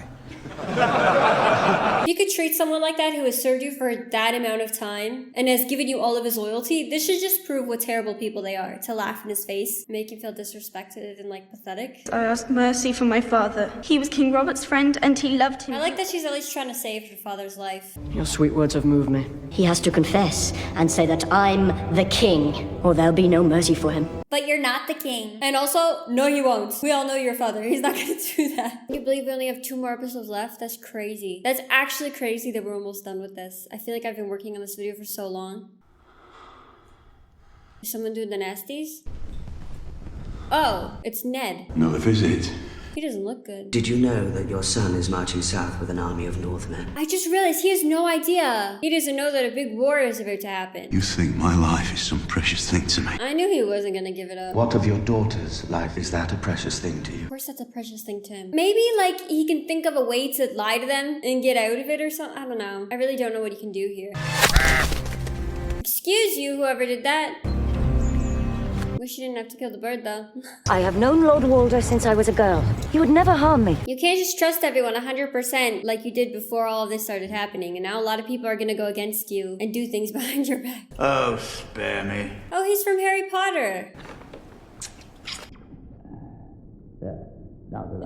Speaker 1: If you could treat someone like that who has served you for that amount of time and has given you all of his loyalty, this should just prove what terrible people they are. To laugh in his face, make him feel disrespected and like pathetic.
Speaker 11: I asked mercy for my father. He was King Robert's friend and he loved him.
Speaker 1: I like that she's at least trying to save her father's life.
Speaker 4: Your sweet words have moved me.
Speaker 9: He has to confess and say that I'm the king, or there'll be no mercy for him.
Speaker 1: But you're not the king. And also, no you won't. We all know your father. He's not gonna do that. Can you believe we only have 2 more episodes left? That's crazy. That's actually crazy that we're almost done with this. I feel like I've been working on this video for so long. Is someone doing the nasties? Oh, it's Ned.
Speaker 13: Another visit.
Speaker 1: He doesn't look good.
Speaker 8: Did you know that your son is marching south with an army of Northmen?
Speaker 1: I just realized he has no idea. He doesn't know that a big war is about to happen.
Speaker 13: You think my life is some precious thing to me?
Speaker 1: I knew he wasn't gonna give it up.
Speaker 25: What of your daughter's life? Is that a precious thing to you?
Speaker 1: Of course that's a precious thing to him. Maybe like he can think of a way to lie to them and get out of it or something. I don't know. I really don't know what he can do here. Excuse you, whoever did that. Wish you didn't have to kill the bird, though.
Speaker 9: I have known Lord Walder since I was a girl. He would never harm me.
Speaker 1: You can't just trust everyone 100% like you did before all of this started happening. And now a lot of people are gonna go against you and do things behind your back.
Speaker 13: Oh, spare me.
Speaker 1: Oh, he's from Harry Potter.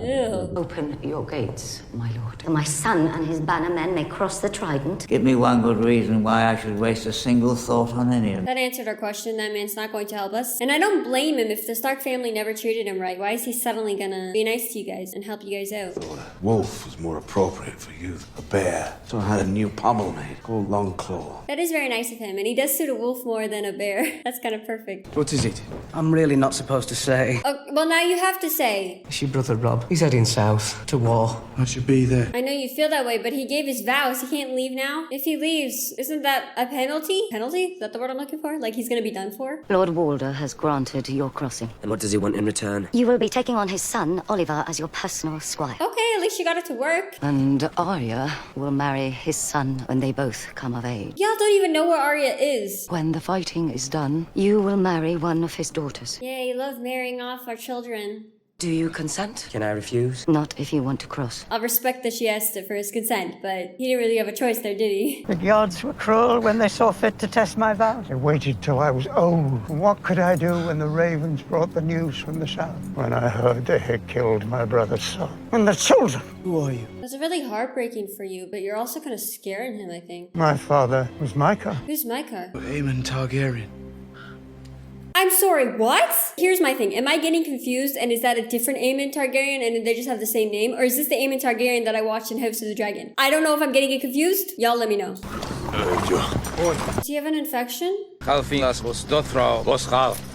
Speaker 1: Ew.
Speaker 7: Open your gates, my lord.
Speaker 9: My son and his bannermen may cross the Trident.
Speaker 8: Give me one good reason why I should waste a single thought on any of them.
Speaker 1: That answered our question. That man's not going to help us. And I don't blame him if the Stark family never treated him right. Why is he suddenly gonna be nice to you guys and help you guys out?
Speaker 13: Wolf was more appropriate for you. A bear. So I had a new pommel made called Longclaw.
Speaker 1: That is very nice of him. And he does suit a wolf more than a bear. That's kind of perfect.
Speaker 4: What is it? I'm really not supposed to say.
Speaker 1: Oh, well, now you have to say.
Speaker 4: It's your brother Rob. He's heading south to war.
Speaker 13: I should be there.
Speaker 1: I know you feel that way, but he gave his vows. He can't leave now. If he leaves, isn't that a penalty? Penalty? Is that the word I'm looking for? Like he's gonna be done for?
Speaker 9: Lord Walder has granted your crossing.
Speaker 8: And what does he want in return?
Speaker 9: You will be taking on his son, Oliver, as your personal squire.
Speaker 1: Okay, at least you got it to work.
Speaker 9: And Arya will marry his son when they both come of age.
Speaker 1: Y'all don't even know where Arya is.
Speaker 9: When the fighting is done, you will marry one of his daughters.
Speaker 1: Yeah, you love marrying off our children.
Speaker 8: Do you consent? Can I refuse?
Speaker 9: Not if you want to cross.
Speaker 1: I'll respect that she asked it for his consent, but he didn't really have a choice there, did he?
Speaker 15: The gods were cruel when they saw fit to test my vows. They waited till I was old. What could I do when the ravens brought the news from the south? When I heard they had killed my brother's son. And the children! Who are you?
Speaker 1: It was really heartbreaking for you, but you're also kind of scaring him, I think.
Speaker 15: My father was Micah.
Speaker 1: Who's Micah?
Speaker 13: Aemon Targaryen.
Speaker 1: I'm sorry, what? Here's my thing. Am I getting confused and is that a different Aemon Targaryen and they just have the same name? Or is this the Aemon Targaryen that I watched in House of the Dragon? I don't know if I'm getting it confused. Y'all let me know. Does he have an infection?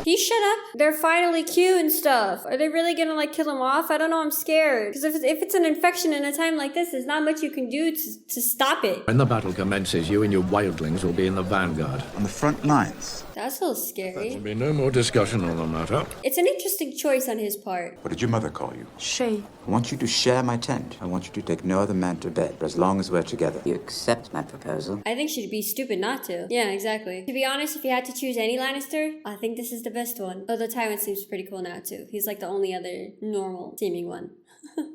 Speaker 1: He shut up. They're finally cute and stuff. Are they really gonna like kill him off? I don't know, I'm scared. Because if it's an infection in a time like this, there's not much you can do to stop it.
Speaker 12: When the battle commences, you and your wildlings will be in the vanguard.
Speaker 19: On the front lines.
Speaker 1: That's a little scary.
Speaker 12: There'll be no more discussion on the matter.
Speaker 1: It's an interesting choice on his part.
Speaker 19: What did your mother call you?
Speaker 24: Shay.
Speaker 19: I want you to share my tent. I want you to take no other man to bed for as long as we're together.
Speaker 8: You accept my proposal?
Speaker 1: I think she'd be stupid not to. Yeah, exactly. To be honest, if you had to choose any Lannister, I think this is the best one. Although Tywin seems pretty cool now too. He's like the only other normal seeming one.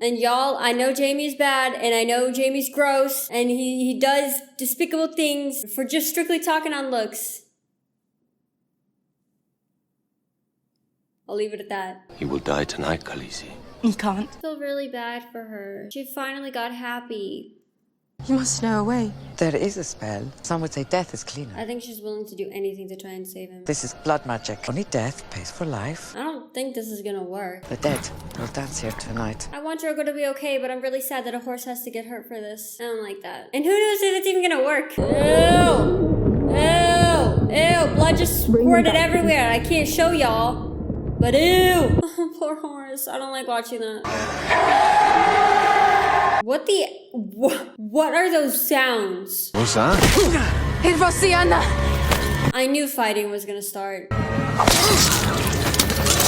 Speaker 1: And y'all, I know Jaime's bad, and I know Jaime's gross, and he does despicable things for just strictly talking on looks. I'll leave it at that.
Speaker 18: He will die tonight, Khaleesi.
Speaker 24: You can't.
Speaker 1: I feel really bad for her. She finally got happy.
Speaker 24: You must snow away.
Speaker 2: There is a spell. Some would say death is cleaner.
Speaker 1: I think she's willing to do anything to try and save him.
Speaker 2: This is blood magic. Only death pays for life.
Speaker 1: I don't think this is gonna work.
Speaker 2: The dead will dance here tonight.
Speaker 1: I want Drogo to be okay, but I'm really sad that a horse has to get hurt for this. I don't like that. And who knows if it's even gonna work? Ew! Ew! Ew! Blood just squirted everywhere. I can't show y'all. But ew! Oh, poor horse. I don't like watching that. What the... What are those sounds?
Speaker 25: What's that?
Speaker 14: It's Rosianna!
Speaker 1: I knew fighting was gonna start.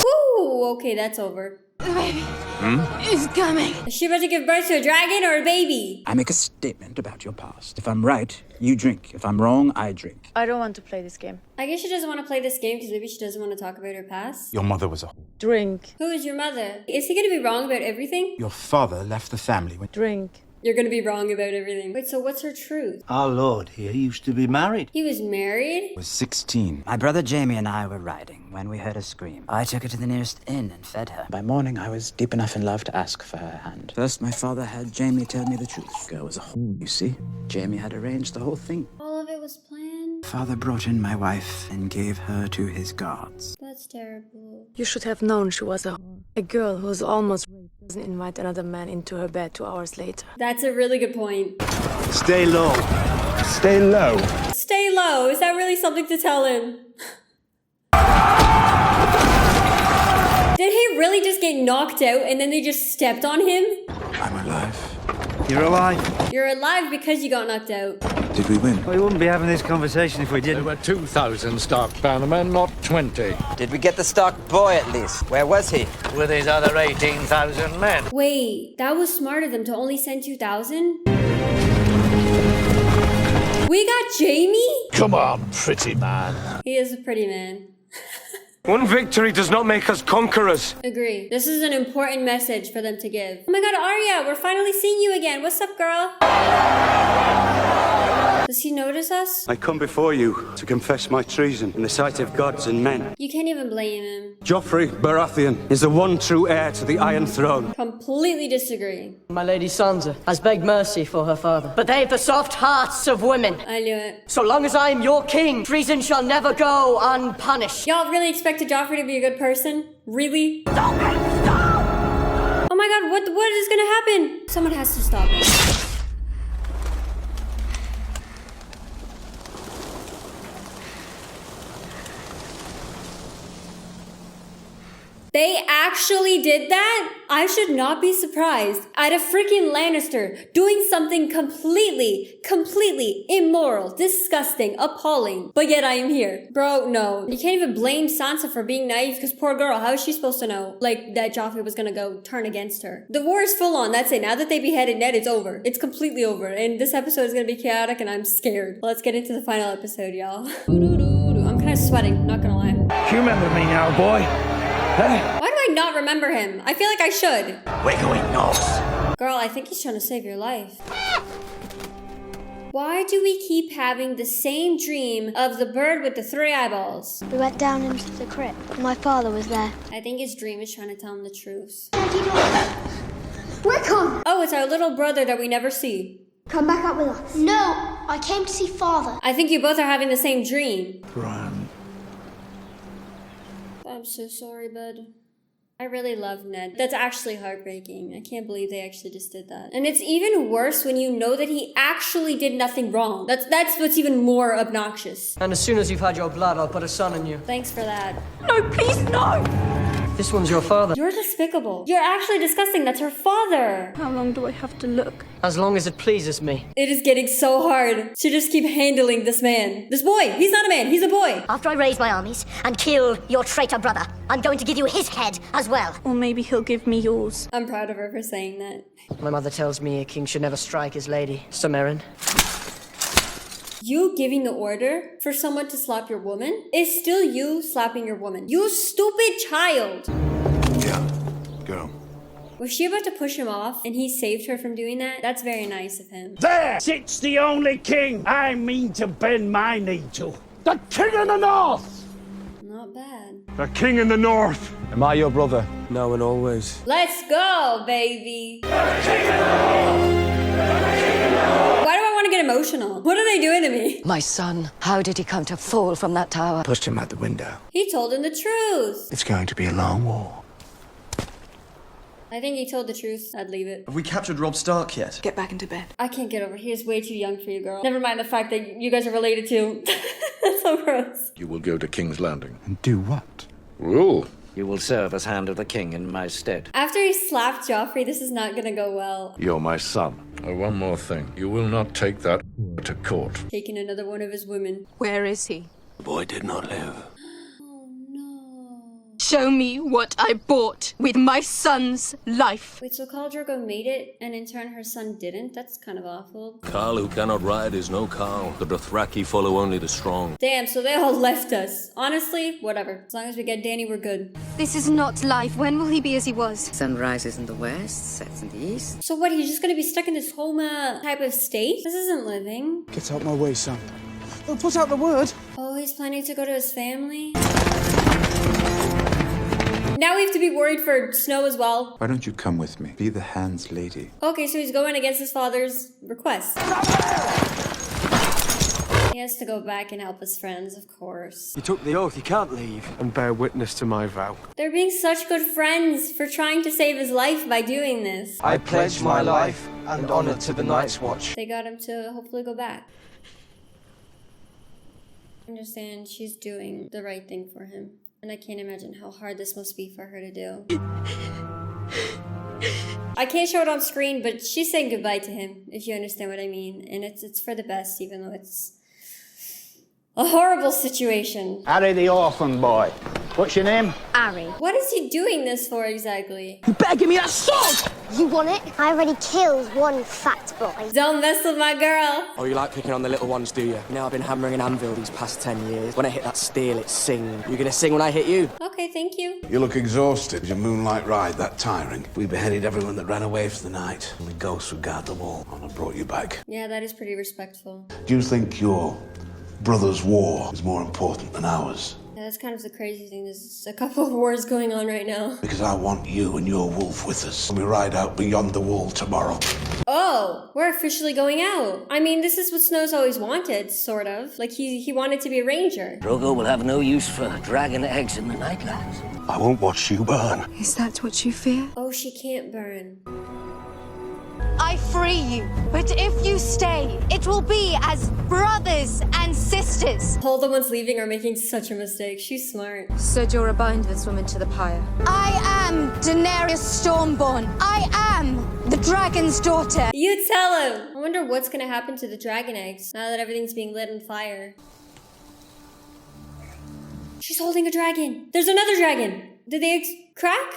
Speaker 1: Woo! Okay, that's over.
Speaker 14: The baby is coming.
Speaker 1: Is she about to give birth to a dragon or a baby?
Speaker 16: I make a statement about your past. If I'm right, you drink. If I'm wrong, I drink.
Speaker 24: I don't want to play this game.
Speaker 1: I guess she doesn't want to play this game because maybe she doesn't want to talk about her past.
Speaker 16: Your mother was a...
Speaker 24: Drink.
Speaker 1: Who is your mother? Is he gonna be wrong about everything?
Speaker 16: Your father left the family when...
Speaker 24: Drink.
Speaker 1: You're gonna be wrong about everything. Wait, so what's her truth?
Speaker 13: Our lord here used to be married.
Speaker 1: He was married?
Speaker 16: Was 16.
Speaker 2: My brother Jaime and I were riding when we heard a scream. I took her to the nearest inn and fed her. By morning, I was deep enough in love to ask for her hand. First, my father had Jaime tell me the truth. Girl was a whore, you see. Jaime had arranged the whole thing.
Speaker 1: All of it was planned?
Speaker 2: Father brought in my wife and gave her to his guards.
Speaker 1: That's terrible.
Speaker 24: You should have known she was a girl who's almost doesn't invite another man into her bed 2 hours later.
Speaker 1: That's a really good point.
Speaker 13: Stay low.
Speaker 16: Stay low.
Speaker 1: Stay low. Is that really something to tell him? Did he really just get knocked out and then they just stepped on him?
Speaker 19: I'm alive.
Speaker 13: You're alive.
Speaker 1: You're alive because you got knocked out.
Speaker 19: Did we win?
Speaker 13: We wouldn't be having this conversation if we didn't.
Speaker 12: There were 2,000 Stark bannermen, not 20.
Speaker 2: Did we get the Stark boy at least? Where was he?
Speaker 12: With his other 18,000 men.
Speaker 1: Wait, that was smart of them to only send 2,000? We got Jaime?
Speaker 12: Come on, pretty man.
Speaker 1: He is a pretty man.
Speaker 10: One victory does not make us conquerors.
Speaker 1: Agree. This is an important message for them to give. Oh my god, Arya, we're finally seeing you again. What's up, girl? Does he notice us?
Speaker 6: I come before you to confess my treason in the sight of gods and men.
Speaker 1: You can't even blame him.
Speaker 6: Joffrey Baratheon is the one true heir to the Iron Throne.
Speaker 1: Completely disagree.
Speaker 20: My lady Sansa has begged mercy for her father, but they've the soft hearts of women.
Speaker 1: I knew it.
Speaker 20: So long as I am your king, treason shall never go unpunished.
Speaker 1: Y'all really expected Joffrey to be a good person? Really?
Speaker 20: Stop it! Stop!
Speaker 1: Oh my god, what is gonna happen? Someone has to stop it. They actually did that? I should not be surprised at a freaking Lannister doing something completely immoral, disgusting, appalling. But yet I am here. Bro, no. You can't even blame Sansa for being naive because poor girl, how is she supposed to know? Like, that Joffrey was gonna go turn against her. The war is full on, that's it. Now that they beheaded Ned, it's over. It's completely over. And this episode is gonna be chaotic and I'm scared. Let's get into the final episode, y'all. I'm kind of sweating, not gonna lie.
Speaker 16: You remember me now, boy?
Speaker 1: Why do I not remember him? I feel like I should.
Speaker 16: We're going north.
Speaker 1: Girl, I think he's trying to save your life. Why do we keep having the same dream of the bird with the 3 eyeballs?
Speaker 9: We went down into the crypt. My father was there.
Speaker 1: I think his dream is trying to tell him the truth.
Speaker 9: Wickham!
Speaker 1: Oh, it's our little brother that we never see.
Speaker 9: Come back up with us. No, I came to see father.
Speaker 1: I think you both are having the same dream.
Speaker 16: Brian.
Speaker 1: I'm so sorry, bud. I really love Ned. That's actually heartbreaking. I can't believe they actually just did that. And it's even worse when you know that he actually did nothing wrong. That's what's even more obnoxious.
Speaker 20: And as soon as you've had your blood, I'll put a son in you.
Speaker 1: Thanks for that.
Speaker 20: No, please, no! This one's your father.
Speaker 1: You're despicable. You're actually disgusting. That's her father.
Speaker 11: How long do I have to look?
Speaker 20: As long as it pleases me.
Speaker 1: It is getting so hard to just keep handling this man. This boy. He's not a man. He's a boy.
Speaker 9: After I raise my armies and kill your traitor brother, I'm going to give you his head as well.
Speaker 11: Or maybe he'll give me yours.
Speaker 1: I'm proud of her for saying that.
Speaker 20: My mother tells me a king should never strike his lady. Sir Meryn.
Speaker 1: You giving the order for someone to slap your woman is still you slapping your woman. You stupid child.
Speaker 6: Yeah, go.
Speaker 1: Was she about to push him off and he saved her from doing that? That's very nice of him.
Speaker 10: There sits the only king I mean to bend my knee to. The king in the north!
Speaker 1: Not bad.
Speaker 10: The king in the north!
Speaker 3: Am I your brother? Now and always.
Speaker 1: Let's go, baby. Why do I want to get emotional? What are they doing to me?
Speaker 5: My son, how did he come to fall from that tower?
Speaker 13: Pushed him out the window.
Speaker 1: He told him the truth.
Speaker 13: It's going to be a long war.
Speaker 1: I think he told the truth. I'd leave it.
Speaker 3: Have we captured Robb Stark yet?
Speaker 11: Get back into bed.
Speaker 1: I can't get over it. He's way too young for you, girl. Never mind the fact that you guys are related to. That's so gross.
Speaker 21: You will go to King's Landing.
Speaker 13: And do what?
Speaker 21: Rule.
Speaker 25: You will serve as Hand of the King in my stead.
Speaker 1: After he slapped Joffrey, this is not gonna go well.
Speaker 21: You're my son. Oh, one more thing. You will not take that to court.
Speaker 1: Taking another one of his women.
Speaker 11: Where is he?
Speaker 13: The boy did not live.
Speaker 11: Show me what I bought with my son's life.
Speaker 1: Wait, so Khal Drogo made it, and in turn her son didn't? That's kind of awful.
Speaker 22: Khal who cannot ride is no Khal. The Dothraki follow only the strong.
Speaker 1: Damn, so they all left us. Honestly, whatever. As long as we get Dany, we're good.
Speaker 9: This is not life. When will he be as he was?
Speaker 8: Sun rises in the west, sets in the east.
Speaker 1: So what, he's just gonna be stuck in this coma type of state? This isn't living.
Speaker 3: Get out my way, son. Don't put out the word.
Speaker 1: Oh, he's planning to go to his family? Now we have to be worried for Snow as well.
Speaker 19: Why don't you come with me? Be the Hand's lady.
Speaker 1: Okay, so he's going against his father's request. He has to go back and help his friends, of course.
Speaker 3: You took the oath, you can't leave. And bear witness to my vow.
Speaker 1: They're being such good friends for trying to save his life by doing this.
Speaker 3: I pledge my life and honor to the Night's Watch.
Speaker 1: They got him to hopefully go back. I understand she's doing the right thing for him. And I can't imagine how hard this must be for her to do. I can't show it on screen, but she's saying goodbye to him, if you understand what I mean. And it's for the best, even though it's a horrible situation.
Speaker 15: Harry the orphan boy. What's your name?
Speaker 9: Ari.
Speaker 1: What is he doing this for exactly?
Speaker 11: You better give me that sword!
Speaker 9: You want it? I already killed one fat boy.
Speaker 1: Don't mess with my girl.
Speaker 3: Oh, you like picking on the little ones, do you? You know, I've been hammering an anvil these past 10 years. When I hit that steel, it sings. You gonna sing when I hit you?
Speaker 1: Okay, thank you.
Speaker 13: You look exhausted. Your moonlight ride, that tiring. We beheaded everyone that ran away for the night. Only ghosts would guard the wall. And I brought you back.
Speaker 1: Yeah, that is pretty respectful.
Speaker 13: Do you think your brother's war is more important than ours?
Speaker 1: Yeah, that's kind of the crazy thing. There's a couple of wars going on right now.
Speaker 13: Because I want you and your wolf with us when we ride out beyond the wall tomorrow.
Speaker 1: Oh, we're officially going out. I mean, this is what Snow's always wanted, sort of. Like, he wanted to be a ranger.
Speaker 7: Drogo will have no use for dragon eggs in the Nightlands.
Speaker 13: I won't watch you burn.
Speaker 11: Is that what you fear?
Speaker 1: Oh, she can't burn.
Speaker 9: I free you, but if you stay, it will be as brothers and sisters.
Speaker 1: All the ones leaving are making such a mistake. She's smart.
Speaker 24: So Jorah binders women to the pyre.
Speaker 9: I am Daenerys Stormborn. I am the dragon's daughter.
Speaker 1: You tell him. I wonder what's gonna happen to the dragon eggs now that everything's being lit on fire. She's holding a dragon. There's another dragon. Did the eggs crack?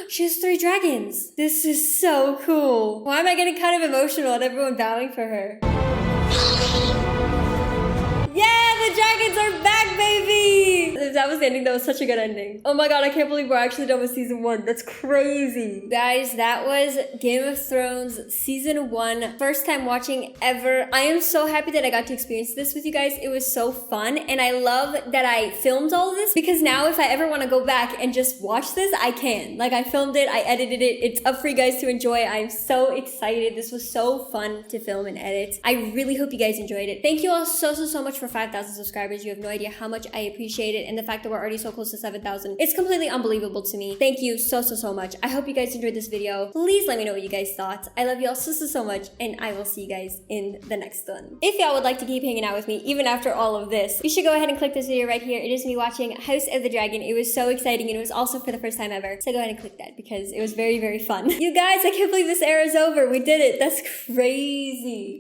Speaker 1: She has 3 dragons. This is so cool. Why am I getting kind of emotional at everyone bowing for her? Yeah, the dragons are back, baby! If that was the ending, that was such a good ending. Oh my god, I can't believe we're actually done with season 1. That's crazy. Guys, that was Game of Thrones season 1. First time watching ever. I am so happy that I got to experience this with you guys. It was so fun. And I love that I filmed all of this because now if I ever want to go back and just watch this, I can. Like, I filmed it, I edited it. It's up for you guys to enjoy. I'm so excited. This was so fun to film and edit. I really hope you guys enjoyed it. Thank you all so much for 5,000 subscribers. You have no idea how much I appreciate it. And the fact that we're already so close to 7,000. It's completely unbelievable to me. Thank you so much. I hope you guys enjoyed this video. Please let me know what you guys thought. I love y'all so much, and I will see you guys in the next one. If y'all would like to keep hanging out with me even after all of this, you should go ahead and click this video right here. It is me watching House of the Dragon. It was so exciting, and it was also for the first time ever. So go ahead and click that because it was very fun. You guys, I can't believe this era is over. We did it. That's crazy.